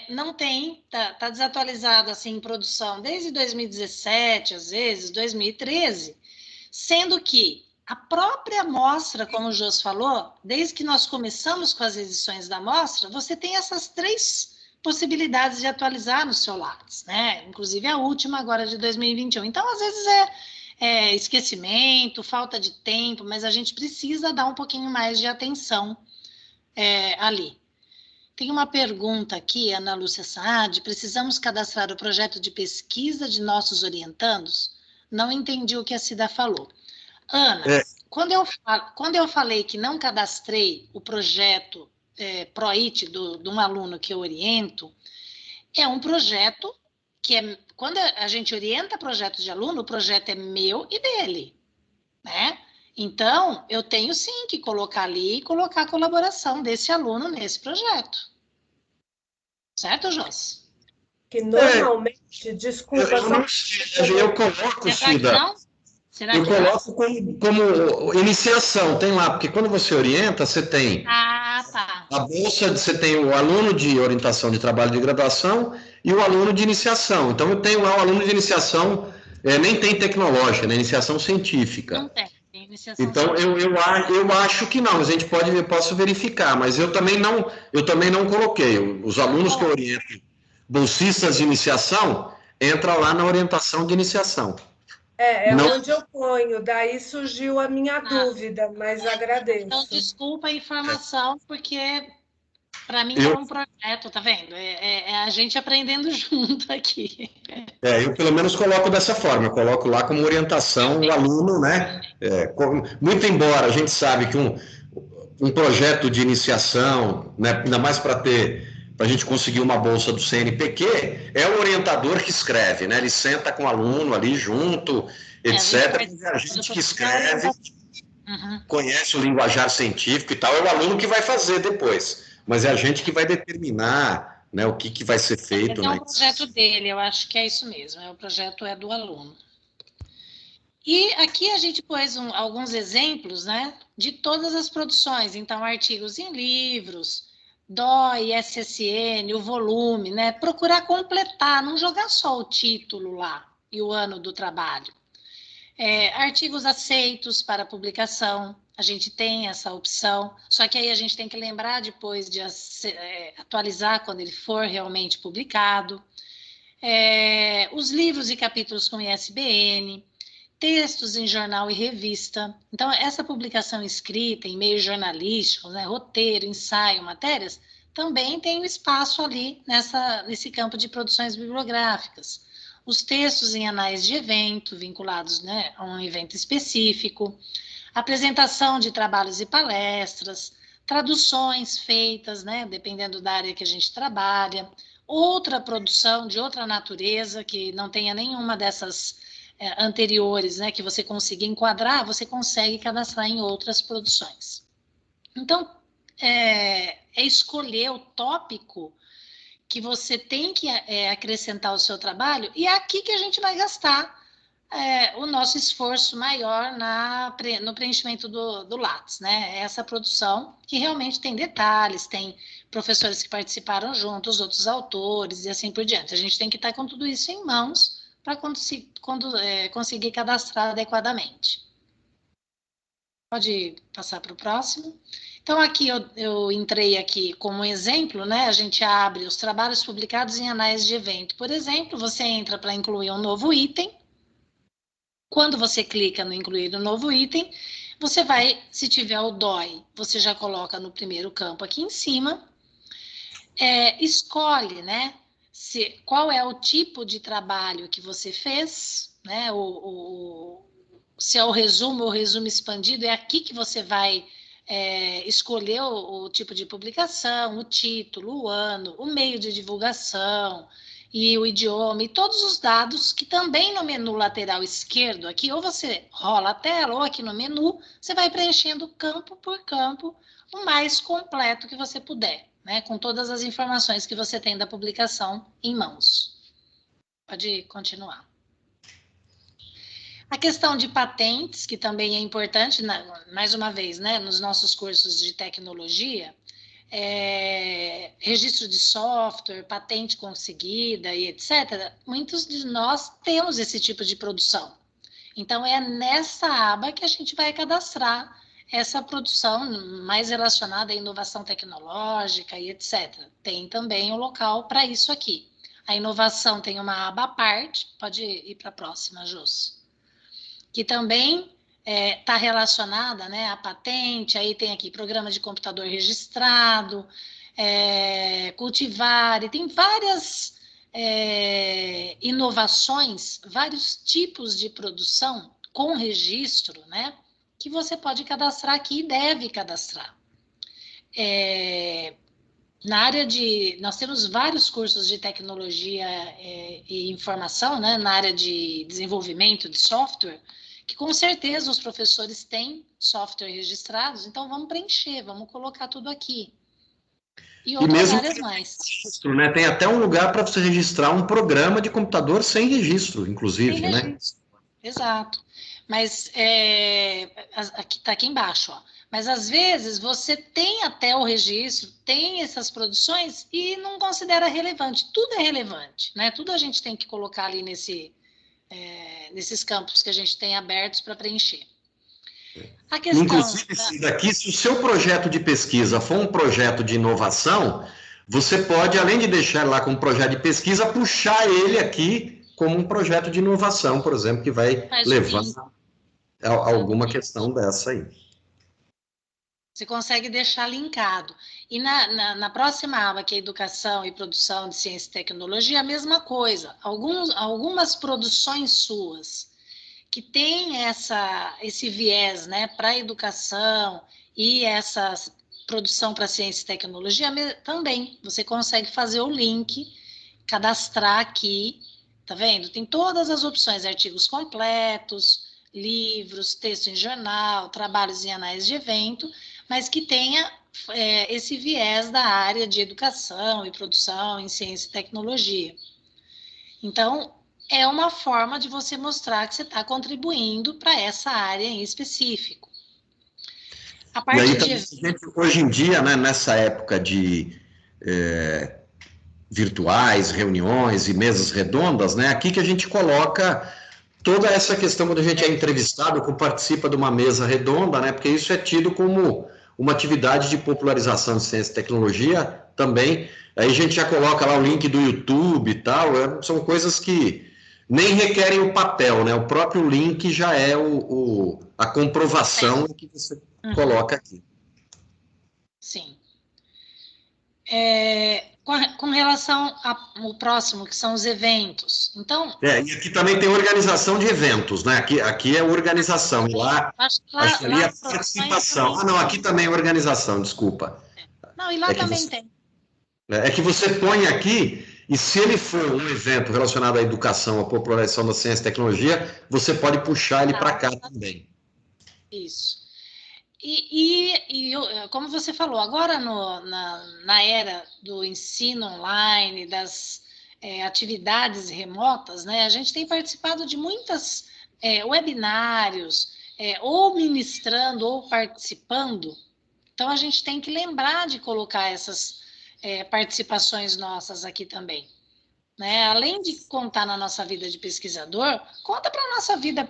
não tem, tá desatualizado assim em produção desde 2017, às vezes 2013, sendo que a própria amostra, como o Jos falou, desde que nós começamos com as edições da amostra, você tem essas 3 possibilidades de atualizar no seu Lattes, né? Inclusive a última agora de 2021. Então, às vezes esquecimento, falta de tempo, mas a gente precisa dar um pouquinho mais de atenção ali. Tem uma pergunta aqui, Ana Lúcia Saad: precisamos cadastrar o projeto de pesquisa de nossos orientandos? Não entendi o que a Cida falou. Ana, quando eu falei que não cadastrei o projeto PROIT de um aluno que eu oriento, é um projeto que quando a gente orienta projetos de aluno, o projeto é meu e dele, né? Então, eu tenho sim que colocar ali e colocar a colaboração desse aluno nesse projeto. Certo, Jos? Que normalmente, desculpa... Eu coloco, Cida... Eu coloco como iniciação, tem lá, porque quando você orienta, você tem a bolsa, você tem o aluno de orientação de trabalho de graduação e o aluno de iniciação. Então, eu tenho lá o aluno de iniciação, nem tem tecnológica, né? Iniciação científica. Não tem iniciação então, científica. Eu acho que não, mas a gente posso verificar, mas eu também não coloquei. Os alunos que eu oriento, bolsistas de iniciação, entram lá na orientação de iniciação. Onde eu ponho, daí surgiu a minha dúvida, mas agradeço. Então, desculpa a informação, porque para mim é um projeto, tá vendo? É a gente aprendendo junto aqui. Eu pelo menos coloco dessa forma, eu coloco lá como orientação o aluno, né? Muito embora a gente sabe que um projeto de iniciação, né, ainda mais para a gente conseguir uma bolsa do CNPq, é o orientador que escreve, né? Ele senta com o aluno ali junto, etc. A gente que escreve, conhece o linguajar científico e tal, é o aluno que vai fazer depois, mas é a gente que vai determinar, né, o que vai ser feito. É um projeto dele, eu acho que é isso mesmo, o projeto é do aluno. E aqui a gente pôs alguns exemplos, né, de todas as produções, então artigos em livros, DOI, SSN, o volume, né? Procurar completar, não jogar só o título lá e o ano do trabalho. Artigos aceitos para publicação, a gente tem essa opção, só que aí a gente tem que lembrar depois de atualizar quando ele for realmente publicado. Os livros e capítulos com ISBN, textos em jornal e revista. Então, essa publicação escrita em meios jornalísticos, né, roteiro, ensaio, matérias, também tem um espaço ali nesse campo de produções bibliográficas. Os textos em anais de evento, vinculados, né, a um evento específico, apresentação de trabalhos e palestras, traduções feitas, né, dependendo da área que a gente trabalha, outra produção de outra natureza, que não tenha nenhuma dessas anteriores, né, que você consiga enquadrar, você consegue cadastrar em outras produções. Então, escolher o tópico que você tem que acrescentar ao seu trabalho, e é aqui que a gente vai gastar o nosso esforço maior no preenchimento do Lattes, né? Essa produção que realmente tem detalhes, tem professores que participaram junto, os outros autores e assim por diante. A gente tem que estar com tudo isso em mãos para conseguir cadastrar adequadamente. Pode passar para o próximo. Então, aqui eu entrei aqui como exemplo, né? A gente abre os trabalhos publicados em anais de evento. Por exemplo, você entra para incluir um novo item. Quando você clica no incluir um novo item, você vai, se tiver o DOI, você já coloca no primeiro campo aqui em cima. Escolhe, né? Qual é o tipo de trabalho que você fez, né? Se é o resumo ou resumo expandido, é aqui que você vai escolher o tipo de publicação, o título, o ano, o meio de divulgação, e o idioma, e todos os dados que também no menu lateral esquerdo, aqui, ou você rola a tela, ou aqui no menu, você vai preenchendo campo por campo, o mais completo que você puder, né? Com todas as informações que você tem da publicação em mãos. Pode continuar. A questão de patentes, que também é importante, mais uma vez, né, nos nossos cursos de tecnologia, registro de software, patente conseguida e etc., muitos de nós temos esse tipo de produção. Então, é nessa aba que a gente vai cadastrar essa produção mais relacionada à inovação tecnológica e etc. Tem também um local para isso aqui. A inovação tem uma aba à parte, pode ir para a próxima, Jus, que também está relacionada, né, à patente. Aí tem aqui programa de computador registrado, cultivar, e tem várias inovações, vários tipos de produção com registro, né, que você pode cadastrar aqui e deve cadastrar. Na área nós temos vários cursos de tecnologia e informação, né, na área de desenvolvimento de software, que com certeza os professores têm software registrados, então vamos preencher, vamos colocar tudo aqui. E outras áreas mais. Registro, né? Tem até um lugar para você registrar um programa de computador sem registro, inclusive, sem registro. Né? Exato. Mas aqui está aqui embaixo, ó. Mas às vezes você tem até o registro, tem essas produções e não considera relevante. Tudo é relevante, né? Tudo a gente tem que colocar ali nesses campos que a gente tem abertos para preencher. A questão inclusive, daqui, se o seu projeto de pesquisa for um projeto de inovação, você pode, além de deixar lá como projeto de pesquisa, puxar ele aqui como um projeto de inovação, por exemplo, que vai levar a alguma questão dessa aí. Você consegue deixar linkado. E na próxima aba, que é Educação e Produção de Ciência e Tecnologia, a mesma coisa. Algumas produções suas que têm esse viés, né, para a educação e essa produção para ciência e tecnologia, também você consegue fazer o link, cadastrar aqui, tá vendo? Tem todas as opções, artigos completos, livros, texto em jornal, trabalhos em anais de evento, mas que tenha esse viés da área de educação e produção em ciência e tecnologia. Então, é uma forma de você mostrar que você está contribuindo para essa área em específico. A parte e aí, hoje em dia, né, nessa época de virtuais, reuniões e mesas redondas, né, aqui que a gente coloca toda essa questão quando a gente é entrevistado, que participa de uma mesa redonda, né, porque isso é tido como uma atividade de popularização de ciência e tecnologia também. Aí a gente já coloca lá o link do YouTube e tal, são coisas que nem requerem o papel, né? O próprio link já é a comprovação que você coloca aqui. Sim. Com relação ao próximo, que são os eventos. Então. E aqui também tem organização de eventos, né? Aqui é organização, e lá ali é participação. Não, aqui também é organização, desculpa. Não, e lá também tem. É que você põe aqui, e se ele for um evento relacionado à educação, à popularização da ciência e tecnologia, você pode puxar ele para cá também. Isso. E como você falou, agora na era do ensino online, das atividades remotas, né, a gente tem participado de muitas webinários, ou ministrando ou participando. Então, a gente tem que lembrar de colocar essas participações nossas aqui também. Né? Além de contar na nossa vida de pesquisador, conta para a nossa vida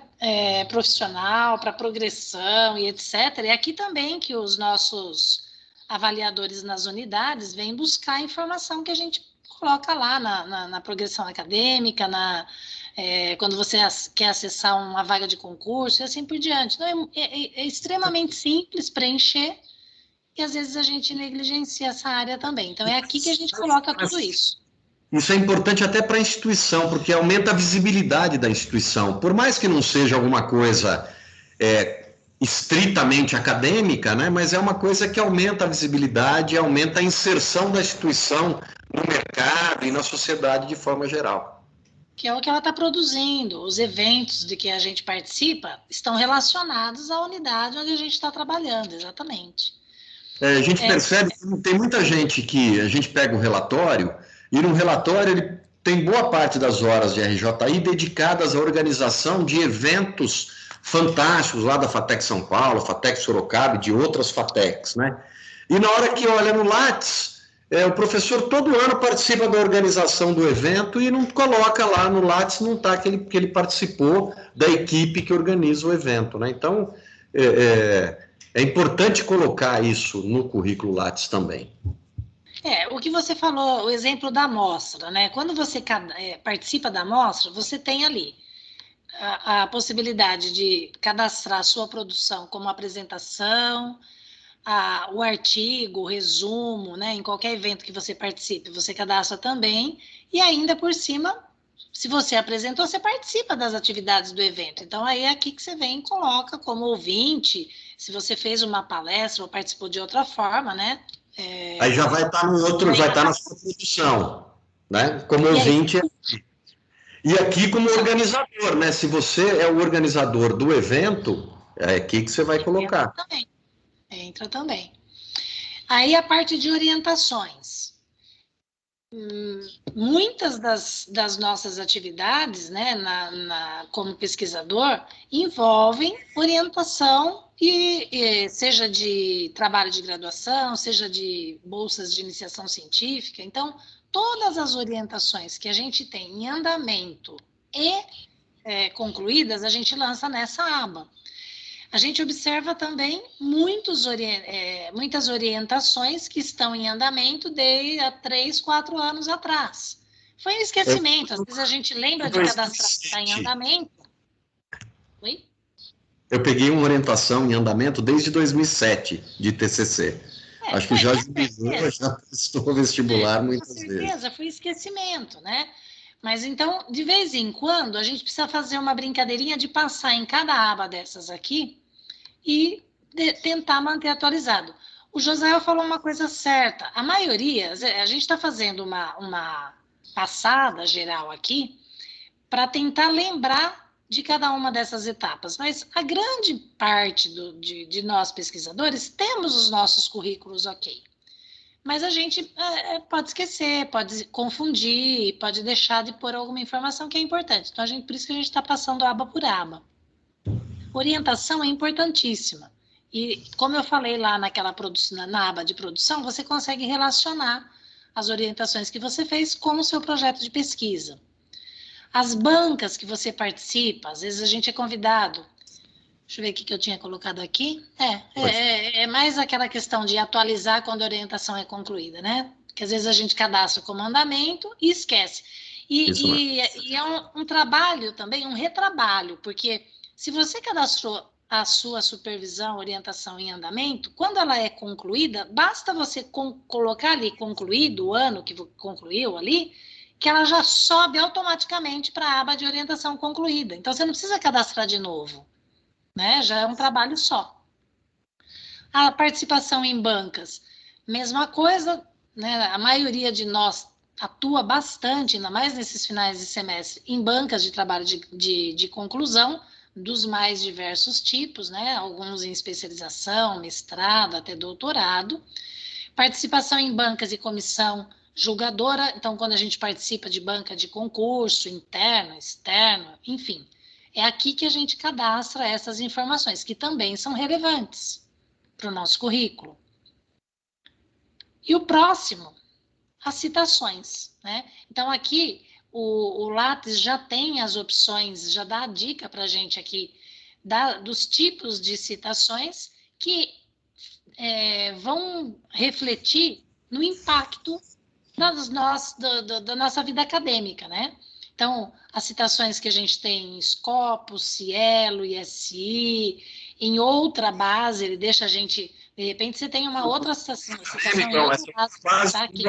profissional, para progressão e etc. E aqui também que os nossos avaliadores nas unidades vêm buscar a informação que a gente coloca lá na progressão acadêmica, quando você quer acessar uma vaga de concurso e assim por diante. Então, é extremamente simples preencher e às vezes a gente negligencia essa área também. Então, é aqui que a gente coloca tudo isso. Isso é importante até para a instituição, porque aumenta a visibilidade da instituição. Por mais que não seja alguma coisa estritamente acadêmica, né, mas é uma coisa que aumenta a visibilidade, aumenta a inserção da instituição no mercado e na sociedade de forma geral. Que é o que ela está produzindo. Os eventos de que a gente participa estão relacionados à unidade onde a gente está trabalhando, exatamente. A gente percebe que tem muita gente que a gente pega um relatório, e no relatório ele tem boa parte das horas de RJI dedicadas à organização de eventos fantásticos lá da FATEC São Paulo, FATEC Sorocaba e de outras FATECs, né? E na hora que olha no Lattes, o professor todo ano participa da organização do evento e não coloca lá no Lattes, não está que ele participou da equipe que organiza o evento, né? Então, é importante colocar isso no currículo Lattes também. O que você falou, o exemplo da amostra, né? Quando você participa da amostra, você tem ali a possibilidade de cadastrar a sua produção como apresentação, o artigo, o resumo, né? Em qualquer evento que você participe, você cadastra também, e ainda por cima, se você apresentou, você participa das atividades do evento. Então, aí é aqui que você vem e coloca como ouvinte, se você fez uma palestra ou participou de outra forma, né? Aí já vai estar no outro, vai estar na sua produção, né? Como ouvinte. E aqui como organizador, né? Se você é o organizador do evento, é aqui que você vai colocar. Entra também. Aí a parte de orientações. Muitas das nossas atividades, né, como pesquisador, envolvem orientação, seja de trabalho de graduação, seja de bolsas de iniciação científica. Então, todas as orientações que a gente tem em andamento e concluídas, a gente lança nessa aba. A gente observa também muitas orientações que estão em andamento desde há 3, 4 anos atrás. Foi um esquecimento, às vezes a gente lembra de cadastrar que está em andamento. Oi? Eu peguei uma orientação em andamento desde 2007, de TCC. Acho que já jubilou, já prestou vestibular muitas vezes. Com certeza, foi esquecimento, né? Mas então, de vez em quando, a gente precisa fazer uma brincadeirinha de passar em cada aba dessas aqui e tentar manter atualizado. O Josael falou uma coisa certa. A maioria, a gente está fazendo uma passada geral aqui para tentar lembrar de cada uma dessas etapas. Mas a grande parte de nós pesquisadores temos os nossos currículos ok. Mas a gente pode esquecer, pode confundir, pode deixar de pôr alguma informação que é importante. Então, por isso que a gente está passando aba por aba. Orientação é importantíssima. E, como eu falei lá na aba de produção, você consegue relacionar as orientações que você fez com o seu projeto de pesquisa. As bancas que você participa, às vezes a gente é convidado. Deixa eu ver o que eu tinha colocado aqui. É mais aquela questão de atualizar quando a orientação é concluída, né? Que às vezes a gente cadastra como andamento e esquece. E é um trabalho também, um retrabalho, porque se você cadastrou a sua supervisão, orientação em andamento, quando ela é concluída, basta você colocar ali concluído, o ano que concluiu ali, que ela já sobe automaticamente para a aba de orientação concluída. Então, você não precisa cadastrar de novo. Né? Já é um trabalho só. A participação em bancas, mesma coisa, né? A maioria de nós atua bastante, ainda mais nesses finais de semestre, em bancas de trabalho de conclusão, dos mais diversos tipos, né? Alguns em especialização, mestrado, até doutorado. Participação em bancas e comissão julgadora, então, quando a gente participa de banca de concurso, interno, externo, enfim. É aqui que a gente cadastra essas informações, que também são relevantes para o nosso currículo. E o próximo, as citações, né? Então, aqui, o Lattes já tem as opções, já dá a dica para a gente aqui dos tipos de citações que vão refletir no impacto da nossa vida acadêmica, né? Então, as citações que a gente tem em Scopus, Cielo, ISI, em outra base, ele deixa a gente... De repente, você tem uma outra citação em outra base. Tá aqui.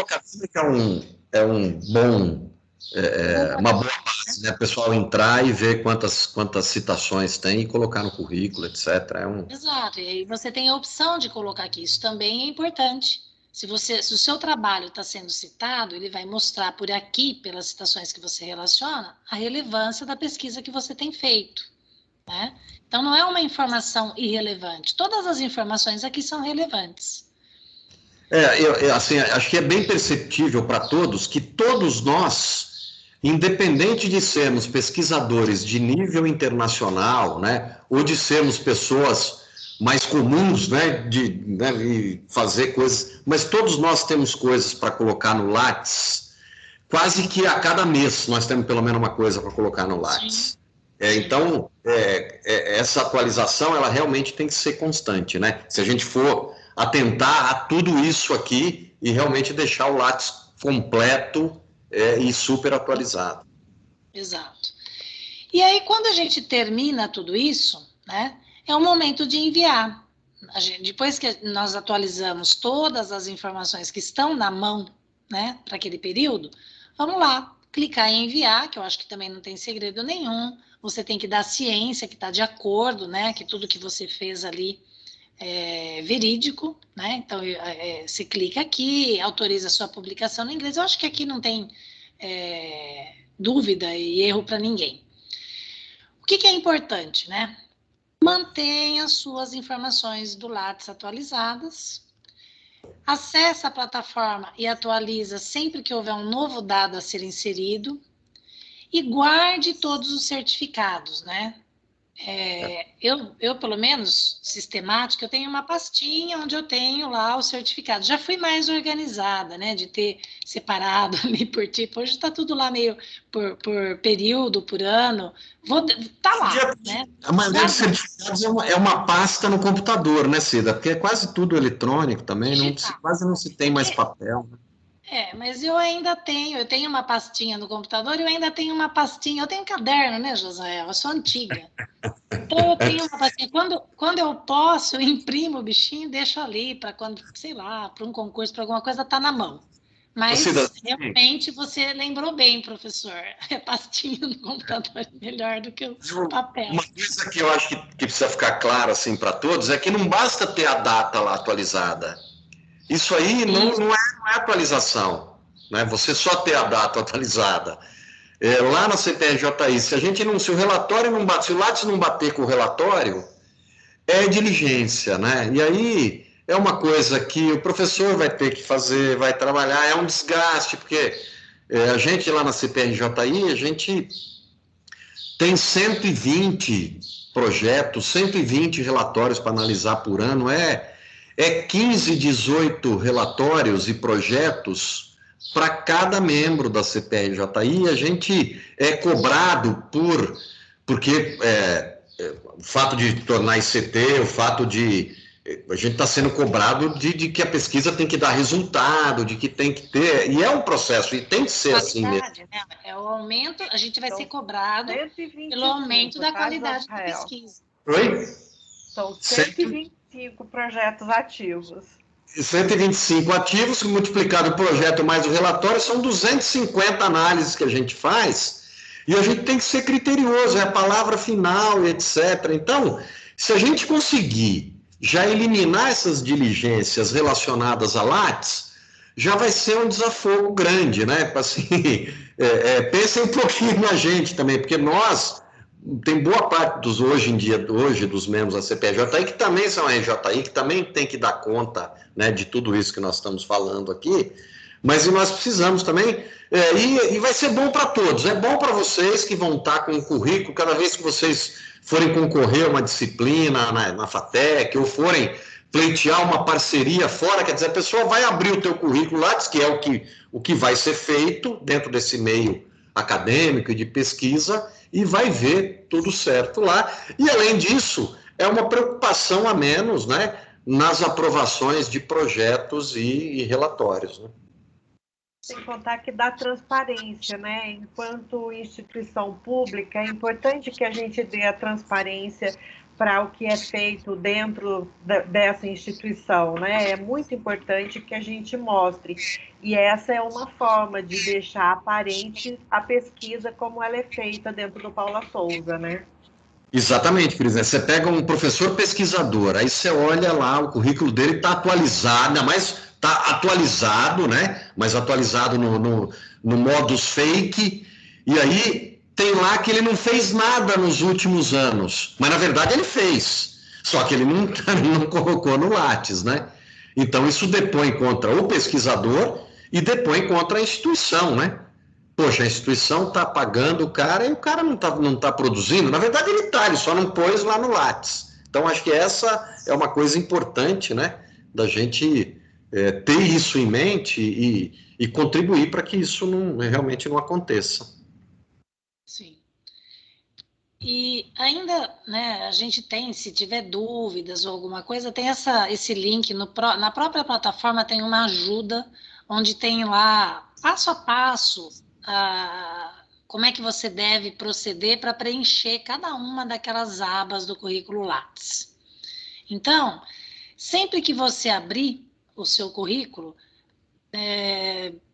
Uma boa base, né? O pessoal entrar e ver quantas citações tem e colocar no currículo, etc. Exato, e aí você tem a opção de colocar aqui. Isso também é importante. Se o seu trabalho está sendo citado, ele vai mostrar por aqui, pelas citações que você relaciona, a relevância da pesquisa que você tem feito, né? Então, não é uma informação irrelevante. Todas as informações aqui são relevantes. Assim, acho que é bem perceptível para todos que todos nós, independente de sermos pesquisadores de nível internacional, né, ou de sermos pessoas mais comuns, né, de fazer coisas, mas todos nós temos coisas para colocar no Lattes, quase que a cada mês nós temos pelo menos uma coisa para colocar no Lattes. Então, essa atualização, ela realmente tem que ser constante, né? Se a gente for atentar a tudo isso aqui e realmente deixar o Lattes completo e super atualizado. Exato. E aí, quando a gente termina tudo isso, né, é o momento de enviar. Depois que nós atualizamos todas as informações que estão na mão, né, para aquele período, vamos lá, clicar em enviar, que eu acho que também não tem segredo nenhum. Você tem que dar ciência que está de acordo, né, que tudo que você fez ali é verídico, né? Então, você clica aqui, autoriza a sua publicação no inglês. Eu acho que aqui não tem dúvida e erro para ninguém. O que é importante, né? Mantenha as suas informações do Lattes atualizadas. Acesse a plataforma e atualiza sempre que houver um novo dado a ser inserido. E guarde todos os certificados, né? Eu, pelo menos, sistemática, eu tenho uma pastinha onde eu tenho lá os certificados. Já fui mais organizada, né? De ter separado ali por tipo. Hoje está tudo lá meio por período, por ano. Tá lá, né? A maioria dos certificados é uma pasta no computador, né, Cida? Porque é quase tudo eletrônico também, quase não se tem mais papel, né? Mas eu ainda tenho, uma pastinha no computador, eu ainda tenho uma pastinha, eu tenho um caderno, né, Josael? Eu sou antiga. Então eu tenho uma pastinha, quando eu posso, eu imprimo o bichinho e deixo ali, para quando, sei lá, para um concurso, para alguma coisa, tá na mão. Mas, realmente, você lembrou bem, professor, a pastinha no computador é melhor do que o papel. Uma coisa que eu acho que precisa ficar claro, assim, para todos, é que não basta ter a data lá atualizada. Isso aí não é atualização, né? Você só ter a data atualizada. Lá na CPRJI, se o relatório não bate, se o Lattes não bater com o relatório, é diligência, né? E aí é uma coisa que o professor vai ter que fazer, vai trabalhar, é um desgaste, porque a gente lá na CPRJI, a gente tem 120 projetos, 120 relatórios para analisar por ano, 15, 18 relatórios e projetos para cada membro da CPRJI. A gente é cobrado porque o fato de tornar ICT, o fato de a gente está sendo cobrado de que a pesquisa tem que dar resultado, de que tem que ter, e é um processo, e tem que ser assim mesmo. Né? É o aumento, a gente vai ser cobrado pelo aumento da qualidade da pesquisa. Oi? São 125 projetos ativos. 125 ativos, multiplicado o projeto mais o relatório, são 250 análises que a gente faz, e a gente tem que ser criterioso, é a palavra final, etc. Então, se a gente conseguir já eliminar essas diligências relacionadas a Lattes, já vai ser um desafogo grande, né? Assim, pensem um pouquinho na gente também, porque tem boa parte hoje dos membros da CPRJI que também são a RJI, que também tem que dar conta, né, de tudo isso que nós estamos falando aqui, mas nós precisamos também, e vai ser bom para todos, é bom para vocês que vão estar com o currículo, cada vez que vocês forem concorrer a uma disciplina na FATEC, ou forem pleitear uma parceria fora, quer dizer, a pessoa vai abrir o teu currículo lá, diz que é o que vai ser feito dentro desse meio acadêmico e de pesquisa, e vai ver tudo certo lá. E, além disso, é uma preocupação a menos, né, nas aprovações de projetos e relatórios, né? Sem contar que dá transparência, né? Enquanto instituição pública, é importante que a gente dê a transparência para o que é feito dentro dessa instituição, né? É muito importante que a gente mostre. E essa é uma forma de deixar aparente a pesquisa como ela é feita dentro do Paula Souza, né? Exatamente, por exemplo, você pega um professor pesquisador, aí você olha lá, o currículo dele está atualizado, ainda mais está atualizado, né? Mas atualizado no modus fake, e aí tem lá que ele não fez nada nos últimos anos, mas na verdade ele fez, só que ele não colocou no Lattes, né? Então isso depõe contra o pesquisador e depõe contra a instituição, né? Poxa, a instituição está pagando o cara e o cara não tá produzindo. Na verdade, ele só não pôs lá no Lattes. Então, acho que essa é uma coisa importante, né? Da gente ter isso em mente e contribuir para que isso realmente não aconteça. Sim. E ainda, né, a gente tem, se tiver dúvidas ou alguma coisa, tem esse link na própria plataforma, tem uma ajuda, onde tem lá, passo a passo, como é que você deve proceder para preencher cada uma daquelas abas do currículo Lattes. Então, sempre que você abrir o seu currículo,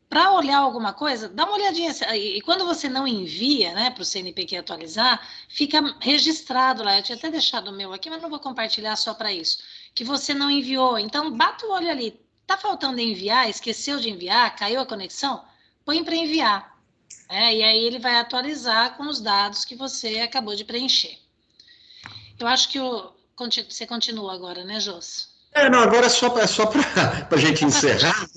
para olhar alguma coisa, dá uma olhadinha. E quando você não envia, né, para o CNPq atualizar, fica registrado lá. Eu tinha até deixado o meu aqui, mas não vou compartilhar só para isso. Que você não enviou. Então, bata o olho ali. Tá faltando enviar? Esqueceu de enviar? Caiu a conexão? Põe para enviar. E aí ele vai atualizar com os dados que você acabou de preencher. Eu acho que você continua agora, né, Jôs? Não, agora é só para a gente encerrar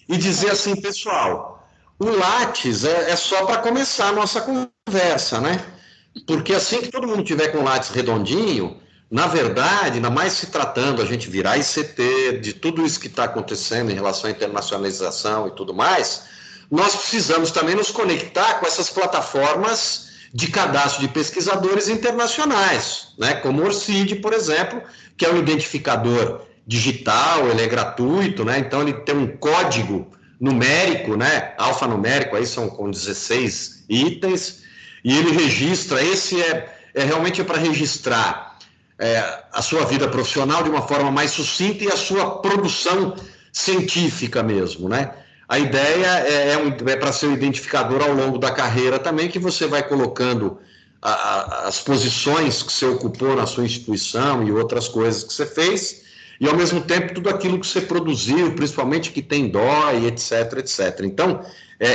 e dizer assim, pessoal, o Lattes é só para começar a nossa conversa, né? Porque assim que todo mundo tiver com o Lattes redondinho, na verdade, ainda mais se tratando a gente virar ICT, de tudo isso que está acontecendo em relação à internacionalização e tudo mais, nós precisamos também nos conectar com essas plataformas de cadastro de pesquisadores internacionais, né? Como o ORCID, por exemplo, que é um identificador digital, ele é gratuito, né? Então ele tem um código numérico, né? Alfanumérico, aí são com 16 itens, e ele registra, esse realmente para registrar a sua vida profissional de uma forma mais sucinta e a sua produção científica mesmo, né? A ideia é para ser um identificador ao longo da carreira também, que você vai colocando as posições que você ocupou na sua instituição e outras coisas que você fez, e ao mesmo tempo tudo aquilo que você produziu, principalmente que tem DOI, etc, etc. Então,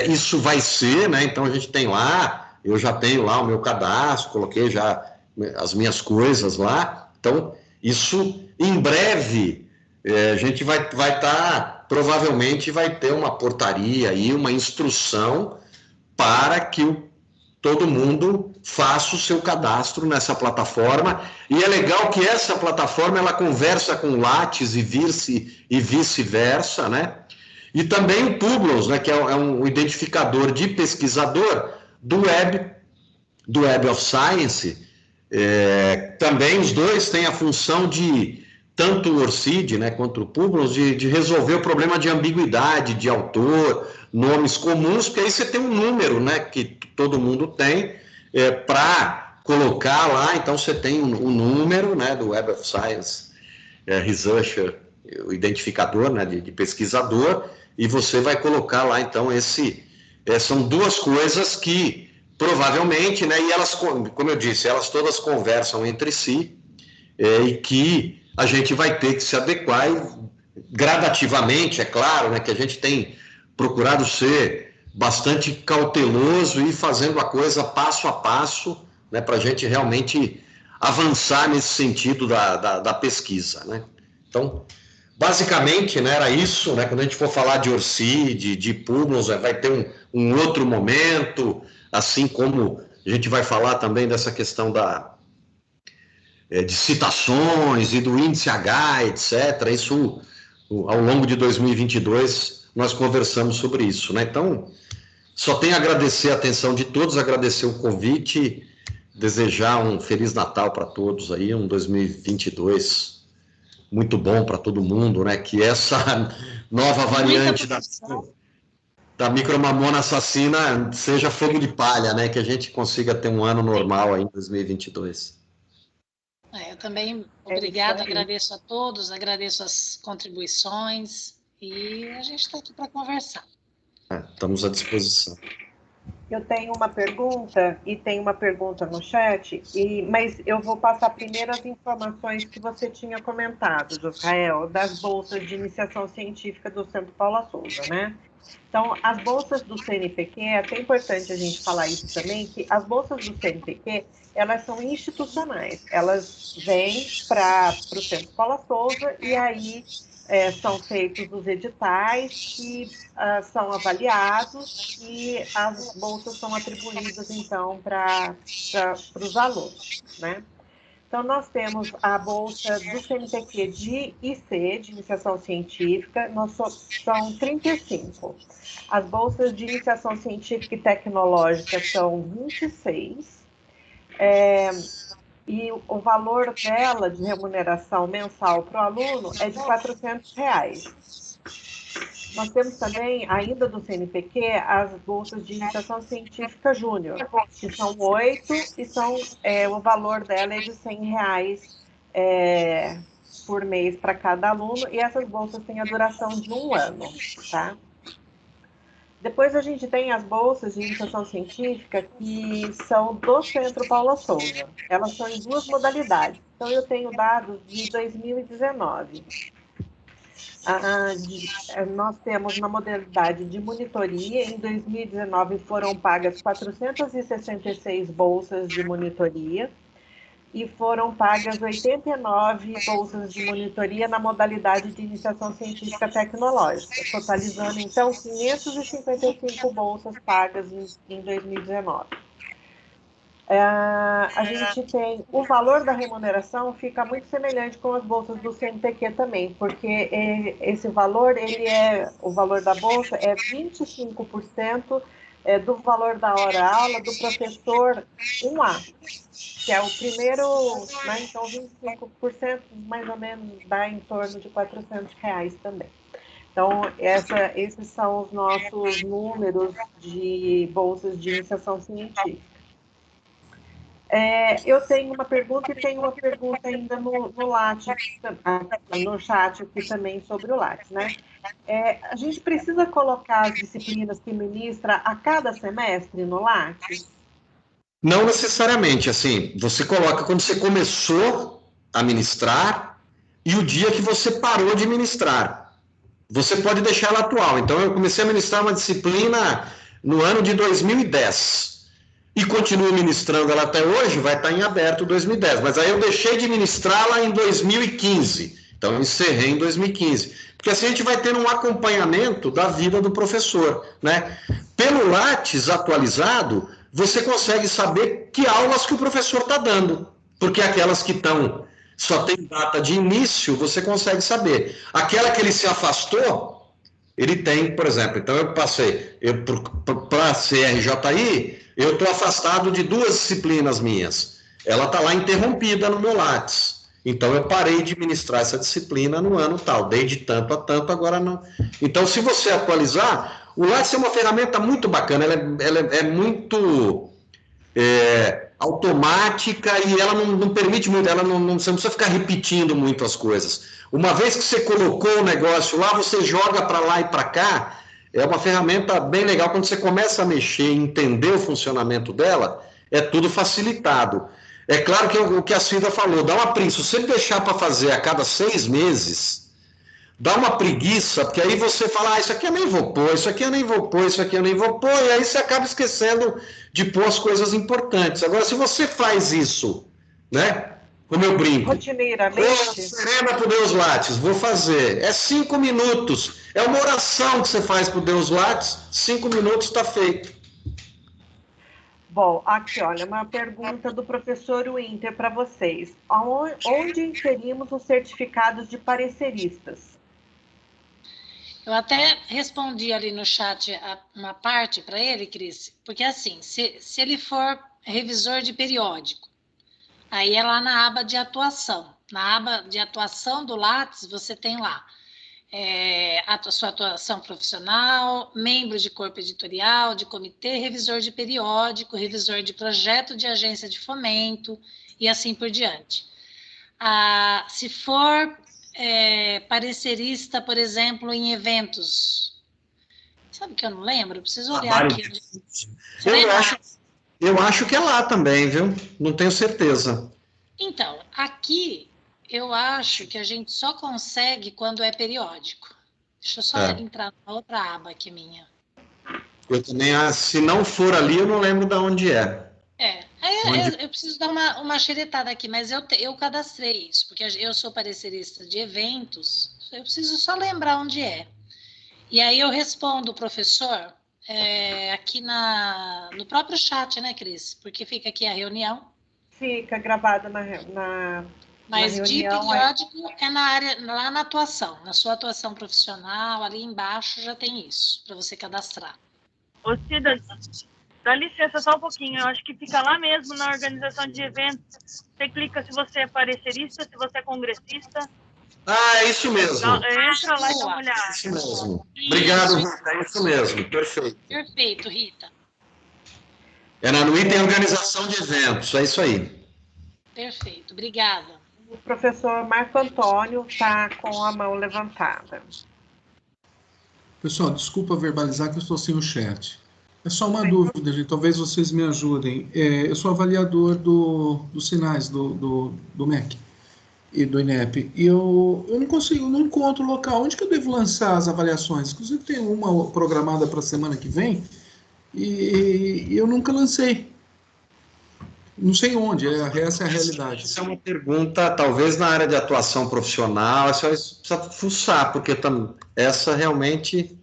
isso vai ser, né? Então a gente tem lá, eu já tenho lá o meu cadastro, coloquei já as minhas coisas lá. Então, isso em breve a gente vai estar, provavelmente vai ter uma portaria aí, uma instrução para que todo mundo faça o seu cadastro nessa plataforma, e é legal que essa plataforma ela conversa com o Lattes e vice-versa, né? E também o Publius, né, que é um identificador de pesquisador do Web of Science. Também os dois têm a função de, tanto o ORCID, né, quanto o Publius, de resolver o problema de ambiguidade de autor, nomes comuns, porque aí você tem um número, né, que todo mundo tem, para colocar lá. Então você tem um número, né, do Web of Science Researcher, o identificador, né, de pesquisador, e você vai colocar lá, então, são duas coisas que provavelmente, né, e elas, como eu disse, elas todas conversam entre si, e que a gente vai ter que se adequar gradativamente, é claro, né, que a gente tem procurado ser bastante cauteloso e fazendo a coisa passo a passo, né, para a gente realmente avançar nesse sentido da pesquisa, né? Então, basicamente, né, era isso, né? Quando a gente for falar de ORCID, de Publius, vai ter um outro momento, assim como a gente vai falar também dessa questão de citações e do índice H, etc. Isso, ao longo de 2022, nós conversamos sobre isso, né? Então, só tenho a agradecer a atenção de todos, agradecer o convite, desejar um Feliz Natal para todos aí, um 2022 muito bom para todo mundo, né? Que essa nova variante da micromamona assassina seja fogo de palha, né? Que a gente consiga ter um ano normal aí em 2022. Eu também, obrigado, agradeço a todos, agradeço as contribuições e a gente está aqui para conversar. Estamos à disposição. Eu tenho uma pergunta e tem uma pergunta no chat, mas eu vou passar primeiro as informações que você tinha comentado, Josrael, das bolsas de iniciação científica do Centro Paula Souza, né? Então, as bolsas do CNPq, é até importante a gente falar isso também, que as bolsas do CNPq, elas são institucionais, elas vêm para o Centro Paula Souza e aí são feitos os editais que são avaliados e as bolsas são atribuídas, então, para os alunos, né? Então, nós temos a bolsa do CNPq de IC, de iniciação científica, são 35. As bolsas de iniciação científica e tecnológica são 26. E o valor dela, de remuneração mensal para o aluno, é de R$ 400. Nós temos também, ainda do CNPq, as bolsas de iniciação científica júnior, que são 8 e o valor dela é de R$ 100 por mês para cada aluno, e essas bolsas têm a duração de 1 ano, tá? Depois a gente tem as bolsas de iniciação científica que são do Centro Paula Souza. Elas são em 2 modalidades. Então, eu tenho dados de 2019. Nós temos na modalidade de monitoria, em 2019 foram pagas 466 bolsas de monitoria e foram pagas 89 bolsas de monitoria na modalidade de iniciação científica tecnológica, totalizando, então, 555 bolsas pagas em 2019. A gente tem o valor da remuneração fica muito semelhante com as bolsas do CNPq também, porque esse valor, o valor da bolsa é 25% do valor da hora-aula do professor 1A, que é o primeiro, né? Então 25% mais ou menos dá em torno de R$ 400 também. Então, esses são os nossos números de bolsas de iniciação científica. Eu tenho uma pergunta e tenho uma pergunta ainda no Lattes, no chat aqui também sobre o Lattes, né? A gente precisa colocar as disciplinas que ministra a cada semestre no Lattes? Não necessariamente, assim, você coloca quando você começou a ministrar e o dia que você parou de ministrar. Você pode deixar ela atual. Então, eu comecei a ministrar uma disciplina no ano de 2010 e continuo ministrando ela até hoje, vai estar em aberto 2010. Mas aí eu deixei de ministrá-la em 2015. Então, eu encerrei em 2015. Porque assim a gente vai ter um acompanhamento da vida do professor, né? Pelo Lattes atualizado, você consegue saber que aulas que o professor está dando. Porque aquelas que estão só tem data de início, você consegue saber. Aquela que ele se afastou, ele tem, por exemplo, então eu passei, para a CRJI, eu estou afastado de 2 disciplinas minhas. Ela está lá interrompida no meu Lattes. Então eu parei de ministrar essa disciplina no ano tal, dei de tanto a tanto, agora não. Então, se você atualizar, o Lattes é uma ferramenta muito bacana, ela é muito automática e ela não permite muito, você não precisa ficar repetindo muito as coisas. Uma vez que você colocou o negócio lá, você joga para lá e para cá, é uma ferramenta bem legal. Quando você começa a mexer e entender o funcionamento dela, é tudo facilitado. É claro que o que a Cida falou, dá uma preguiça. Se você deixar para fazer a cada 6 meses, dá uma preguiça, porque aí você fala, isso aqui eu nem vou pôr, isso aqui eu nem vou pôr, isso aqui eu nem vou pôr, e aí você acaba esquecendo de pôr as coisas importantes. Agora, se você faz isso, né, como eu brinco, rotineiramente, serena para o Deus Lattes, vou fazer, é 5 minutos, é uma oração que você faz para o Deus Lattes, 5 minutos está feito. Bom, aqui, olha, uma pergunta do professor Winter para vocês. Onde inserimos os certificados de pareceristas? Eu até respondi ali no chat uma parte para ele, Cris, porque assim, se ele for revisor de periódico, aí é lá na aba de atuação. Na aba de atuação do Lattes, você tem lá a sua atuação profissional, membro de corpo editorial, de comitê, revisor de periódico, revisor de projeto de agência de fomento e assim por diante. Se for parecerista, por exemplo, em eventos, Sabe que eu não lembro? Eu preciso olhar Trabalho aqui. eu acho que é lá também, viu? Não tenho certeza. Então, aqui eu acho que a gente só consegue quando é periódico. Deixa eu só entrar na outra aba aqui minha. Eu também, se não for ali, eu não lembro de onde é. Eu preciso dar uma xeretada aqui, mas eu cadastrei isso, porque eu sou parecerista de eventos, eu preciso só lembrar onde é. E aí eu respondo o professor aqui no próprio chat, né, Cris? Porque fica aqui a reunião. Fica gravada na Mas reunião, de periódico é na área, lá na atuação, na sua atuação profissional, ali embaixo já tem isso, para você cadastrar. Ô, Cida, dá licença só um pouquinho, eu acho que fica lá mesmo na organização de eventos. Você clica se você é parecerista, se você é congressista. É isso mesmo. Então, entra lá e dá uma olhada. Isso mesmo. Obrigado, Rita, é isso mesmo, perfeito. Perfeito, Rita. No item organização de eventos, é isso aí. Perfeito, obrigada. O professor Marco Antônio está com a mão levantada. Pessoal, desculpa verbalizar que eu estou sem o chat. É só uma dúvida, gente, talvez vocês me ajudem. Eu sou avaliador dos sinais do MEC e do INEP, e eu não encontro o local. Onde que eu devo lançar as avaliações? Inclusive tem uma programada para a semana que vem, e eu nunca lancei. Não sei onde, essa é a realidade. Essa é uma pergunta, talvez na área de atuação profissional, você precisa fuçar, porque essa realmente...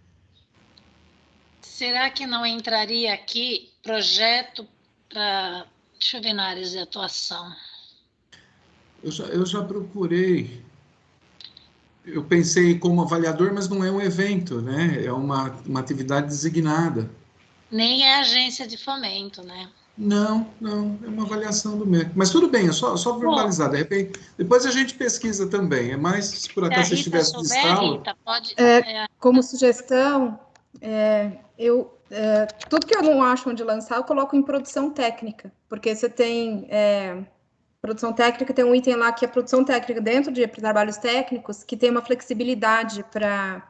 Será que não entraria aqui projeto para... Deixa eu ver na área de atuação. Eu já procurei. Eu pensei como avaliador, mas não é um evento, né? É uma atividade designada. Nem é agência de fomento, né? Não, é uma avaliação do MEC. Mas tudo bem, é só verbalizar. De repente, depois a gente pesquisa também. É mais se por acaso você estivesse de sala. Rita, pode... Como sugestão, tudo que eu não acho onde lançar, eu coloco em produção técnica, porque você tem produção técnica, tem um item lá que é produção técnica dentro de trabalhos técnicos, que tem uma flexibilidade para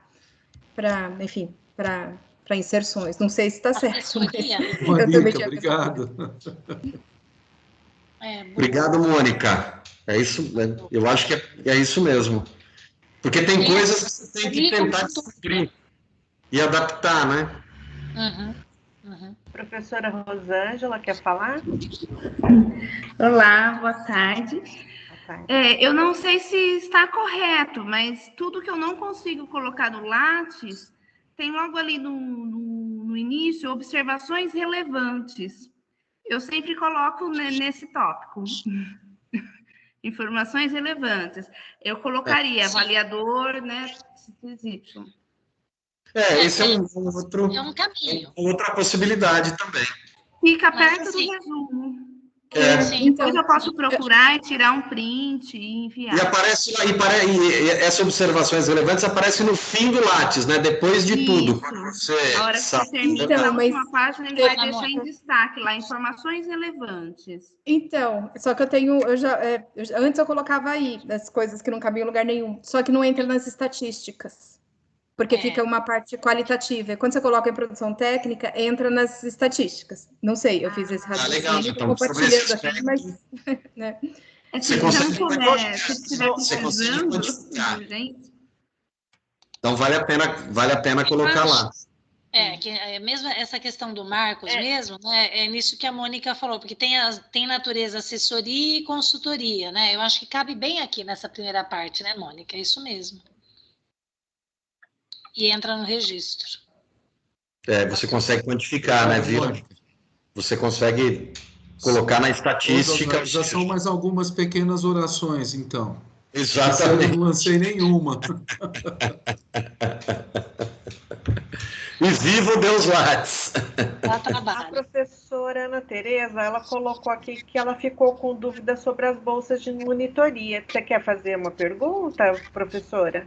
inserções. Não sei se está certo. Uma dica, obrigado. Obrigado, Mônica. É isso, eu acho que é isso mesmo. Porque tem coisas que você tem que tentar descobrir e adaptar, né? Professora Rosângela, quer falar? Olá, boa tarde. Eu não sei se está correto, mas tudo que eu não consigo colocar no Lattes, tem logo ali no início, observações relevantes. Eu sempre coloco nesse tópico. Informações relevantes. Eu colocaria avaliador, né? Esse é um caminho. Outra possibilidade também. Fica perto do resumo. Depois eu posso procurar e tirar um print e enviar. E aparece lá, e essas observações relevantes aparecem no fim do Lattes, né? Depois de tudo. A hora que você termina a última página, ele vai deixar em destaque lá, informações relevantes. Então, só que antes eu colocava aí as coisas que não cabiam em lugar nenhum, só que não entra nas estatísticas. Porque fica uma parte qualitativa. Quando você coloca em produção técnica, entra nas estatísticas. Não sei, eu fiz esse raciocínio, estou compartilhando aqui, mas... Né? Você consegue quantificar. Então, vale a pena colocar lá. Mesmo essa questão do Marcos mesmo, né? É nisso que a Mônica falou, porque tem natureza assessoria e consultoria, né? Eu acho que cabe bem aqui nessa primeira parte, né, Mônica? É isso mesmo. E entra no registro. Você consegue quantificar, né, Vila? Você consegue colocar na estatística. Já são mais algumas pequenas orações, então. Exatamente. Eu não lancei nenhuma. E viva o Deus Lattes! A professora Ana Tereza, ela colocou aqui que ela ficou com dúvida sobre as bolsas de monitoria. Você quer fazer uma pergunta, professora?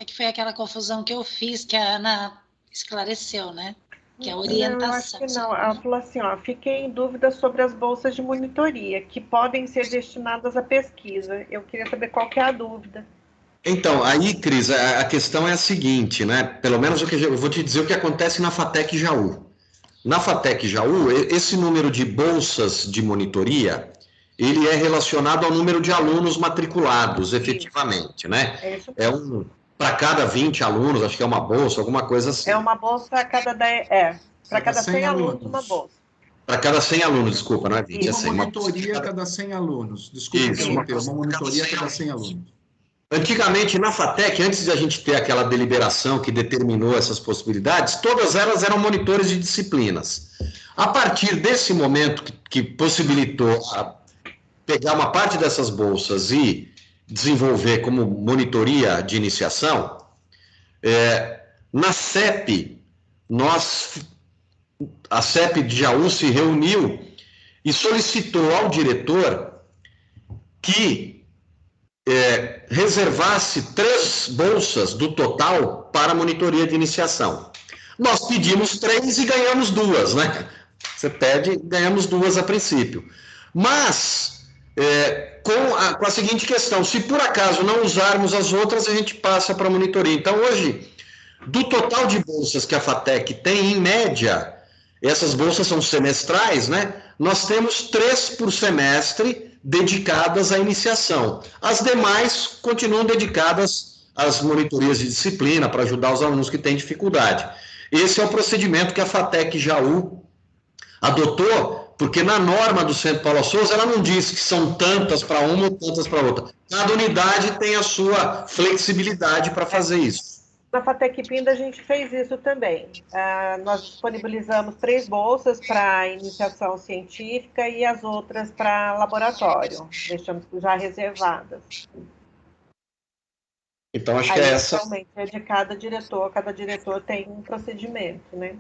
Que foi aquela confusão que eu fiz, que a Ana esclareceu, né? que é a Não, orientação. eu acho que não. Ela falou assim, ó, fiquei em dúvida sobre as bolsas de monitoria, que podem ser destinadas à pesquisa. Eu queria saber qual que é a dúvida. Então, aí, Cris, a questão é a seguinte, né? Pelo menos eu vou te dizer o que acontece na FATEC Jaú. Na FATEC Jaú, esse número de bolsas de monitoria, ele é relacionado ao número de alunos matriculados, efetivamente, né? É para cada 20 alunos, acho que é uma bolsa, alguma coisa assim. É uma bolsa a cada 10, para cada 100 alunos, uma bolsa. Para cada 100 alunos, desculpa, não é 20, é 100. Uma monitoria a cada 100 alunos. Desculpa interromper, uma monitoria a cada 100 alunos. Antigamente, na FATEC, antes de a gente ter aquela deliberação que determinou essas possibilidades, todas elas eram monitores de disciplinas. A partir desse momento que possibilitou pegar uma parte dessas bolsas e desenvolver como monitoria de iniciação, na CEP, a CEP de Jaú se reuniu e solicitou ao diretor que reservasse 3 bolsas do total para monitoria de iniciação. Nós pedimos 3 e ganhamos 2, né? Você pede e ganhamos 2 a princípio. Mas, com a seguinte questão, se por acaso não usarmos as outras, a gente passa para a monitoria. Então, hoje, do total de bolsas que a FATEC tem, em média, essas bolsas são semestrais, né? Nós temos 3 por semestre dedicadas à iniciação. As demais continuam dedicadas às monitorias de disciplina, para ajudar os alunos que têm dificuldade. Esse é o procedimento que a FATEC Jaú adotou, porque na norma do Centro Paula Souza, ela não diz que são tantas para uma ou tantas para outra. Cada unidade tem a sua flexibilidade para fazer isso. Na FATEC Pinda a gente fez isso também. Nós disponibilizamos 3 bolsas para iniciação científica e as outras para laboratório. Deixamos já reservadas. Então, acho que é essa. Realmente, é de cada diretor tem um procedimento, né?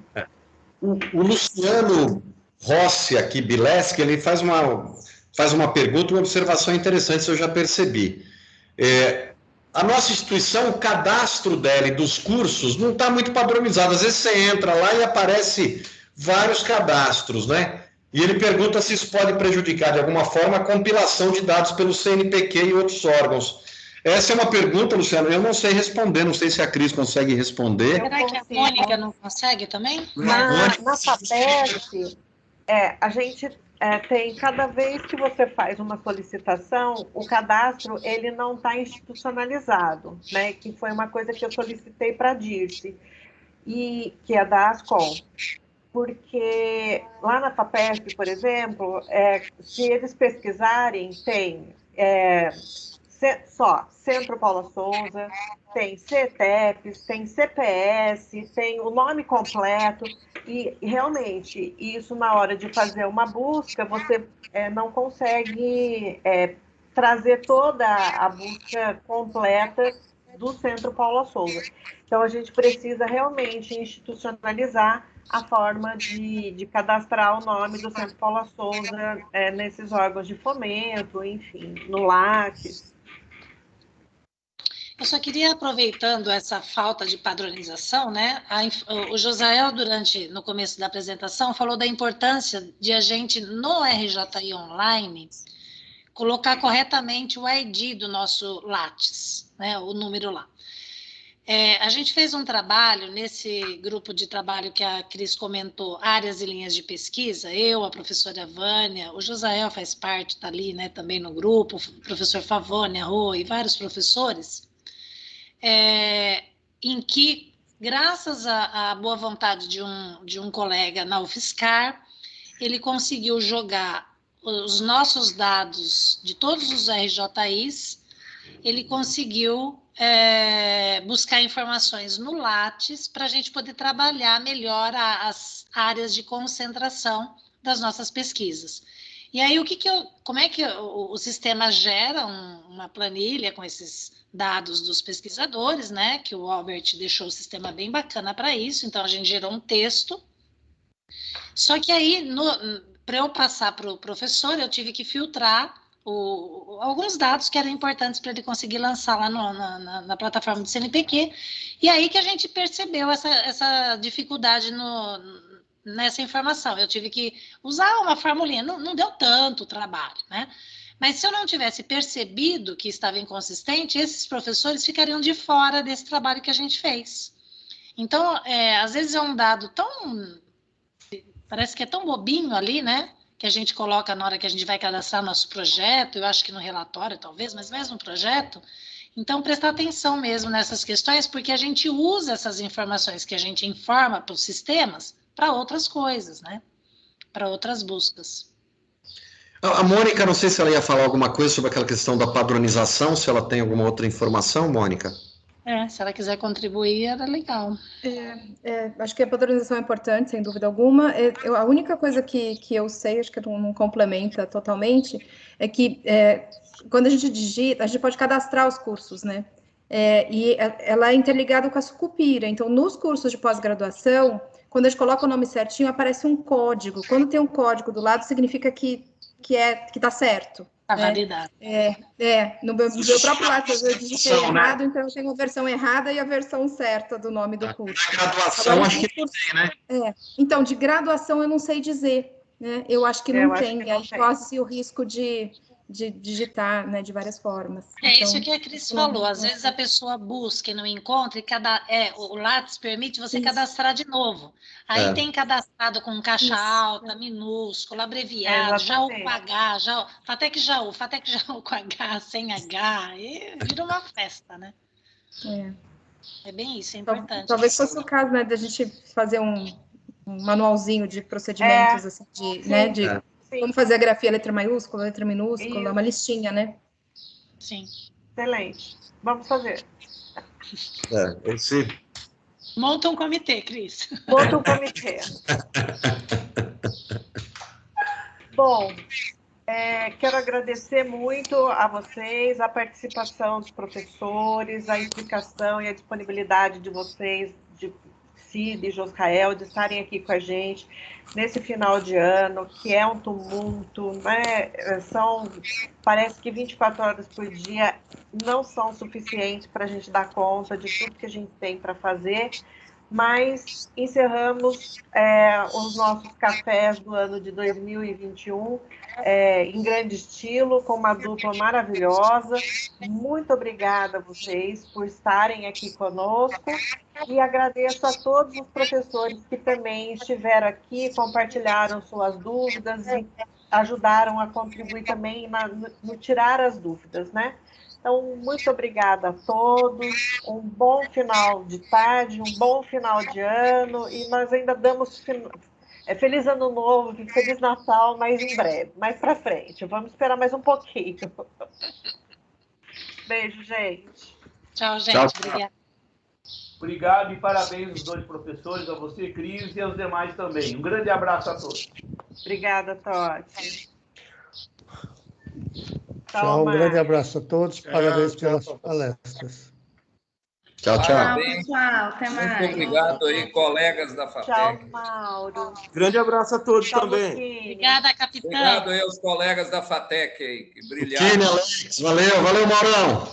O Luciano Rossi, aqui, Bileski, ele faz uma pergunta, uma observação interessante, isso eu já percebi. A nossa instituição, o cadastro dela e dos cursos não está muito padronizado. Às vezes você entra lá e aparece vários cadastros, né? E ele pergunta se isso pode prejudicar de alguma forma a compilação de dados pelo CNPq e outros órgãos. Essa é uma pergunta, Luciano, eu não sei responder, não sei se a Cris consegue responder. Será que a Mônica não consegue também? Na FAPESP, a gente tem, cada vez que você faz uma solicitação, o cadastro ele não está institucionalizado, né? Que foi uma coisa que eu solicitei para a DIRCE, e que é da Ascom. Porque lá na FAPESP, por exemplo, se eles pesquisarem, tem só Centro Paula Souza, tem CETEPs, tem CPS, tem o nome completo, e realmente, isso na hora de fazer uma busca, você não consegue trazer toda a busca completa do Centro Paula Souza. Então, a gente precisa realmente institucionalizar a forma de cadastrar o nome do Centro Paula Souza nesses órgãos de fomento, enfim, no Lattes. Eu só queria, aproveitando essa falta de padronização, né? O Josael, no começo da apresentação, falou da importância de a gente, no RJI Online, colocar corretamente o ID do nosso Lattes, né? O número lá. A gente fez um trabalho nesse grupo de trabalho que a Cris comentou, áreas e linhas de pesquisa, eu, a professora Vânia, o Josael faz parte, está ali, né, também no grupo, o professor Favônia, Rô e vários professores, em que, graças à boa vontade de um colega na UFSCar, ele conseguiu jogar os nossos dados de todos os RJIs, ele conseguiu buscar informações no Lattes para a gente poder trabalhar melhor as áreas de concentração das nossas pesquisas. E aí, como é que o sistema gera uma planilha com esses dados dos pesquisadores, né? Que o Albert deixou o sistema bem bacana para isso, então a gente gerou um texto. Só que aí, para eu passar para o professor, eu tive que filtrar alguns dados que eram importantes para ele conseguir lançar lá na plataforma do CNPq, e aí que a gente percebeu essa dificuldade nessa informação. Eu tive que usar uma formulinha, não deu tanto trabalho, né? Mas se eu não tivesse percebido que estava inconsistente, esses professores ficariam de fora desse trabalho que a gente fez. Então, às vezes é um dado parece que é tão bobinho ali, né? Que a gente coloca na hora que a gente vai cadastrar nosso projeto, eu acho que no relatório talvez, mas mesmo no projeto. Então, prestar atenção mesmo nessas questões, porque a gente usa essas informações que a gente informa para os sistemas para outras coisas, né? Para outras buscas. A Mônica, não sei se ela ia falar alguma coisa sobre aquela questão da padronização, se ela tem alguma outra informação, Mônica. Se ela quiser contribuir, era legal. Acho que a padronização é importante, sem dúvida alguma. A única coisa que eu sei, acho que não complementa totalmente, é que quando a gente digita, a gente pode cadastrar os cursos, né? E ela é interligada com a Sucupira. Então, nos cursos de pós-graduação, quando a gente coloca o nome certinho, aparece um código. Quando tem um código do lado, significa que está certo. A validade. No meu próprio lado, eu digitei errado, então eu tenho a versão errada e a versão certa do nome do curso. A graduação, agora, acho que não tem, né? Então, de graduação, eu não sei dizer, né? Eu acho que não tem, aí corre-se o risco de digitar, né, de várias formas. Então, isso que a Cris falou, às vezes a pessoa busca e não encontra, e o Lattes permite você cadastrar de novo. Aí tem cadastrado com caixa alta, minúsculo, abreviado, Jaú com H, FATEC Jaú com H, sem H, e vira uma festa, né? É bem isso, é importante. Talvez fosse o caso, né, da gente fazer um manualzinho de procedimentos, assim, como fazer a grafia letra maiúscula, letra minúscula, uma listinha, né? Sim. Excelente. Vamos fazer. Monta um comitê, Cris. Monta um comitê. Bom, quero agradecer muito a vocês, a participação dos professores, a explicação e a disponibilidade de vocês, de Cida e Josrael, de estarem aqui com a gente nesse final de ano, que é um tumulto, né? Parece que 24 horas por dia não são suficientes para a gente dar conta de tudo que a gente tem para fazer, mas encerramos os nossos cafés do ano de 2021 em grande estilo, com uma dupla maravilhosa. Muito obrigada a vocês por estarem aqui conosco e agradeço a todos os professores que também estiveram aqui, compartilharam suas dúvidas e ajudaram a contribuir também no tirar as dúvidas, né? Então, muito obrigada a todos, um bom final de tarde, um bom final de ano, e nós ainda damos Feliz Ano Novo, Feliz Natal, mas em breve, mais para frente. Vamos esperar mais um pouquinho. Beijo, gente. Tchau, gente. Obrigada. Obrigado e parabéns aos dois professores, a você, Cris, e aos demais também. Um grande abraço a todos. Obrigada, Totti. Tchau, um grande abraço a todos. Parabéns pelas palestras. Tchau. Pessoal, até mais. Muito obrigado aí, colegas da FATEC. Tchau, Mauro. Grande abraço a todos também. Obrigada, capitão. Obrigado aí aos colegas da FATEC aí, que brilharam. Kine, Alex, valeu, Maurão.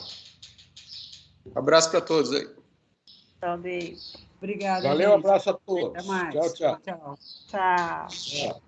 Abraço para todos aí. Tchau, beijo. Obrigada. Valeu, abraço a todos. Até mais. Tchau. Tchau.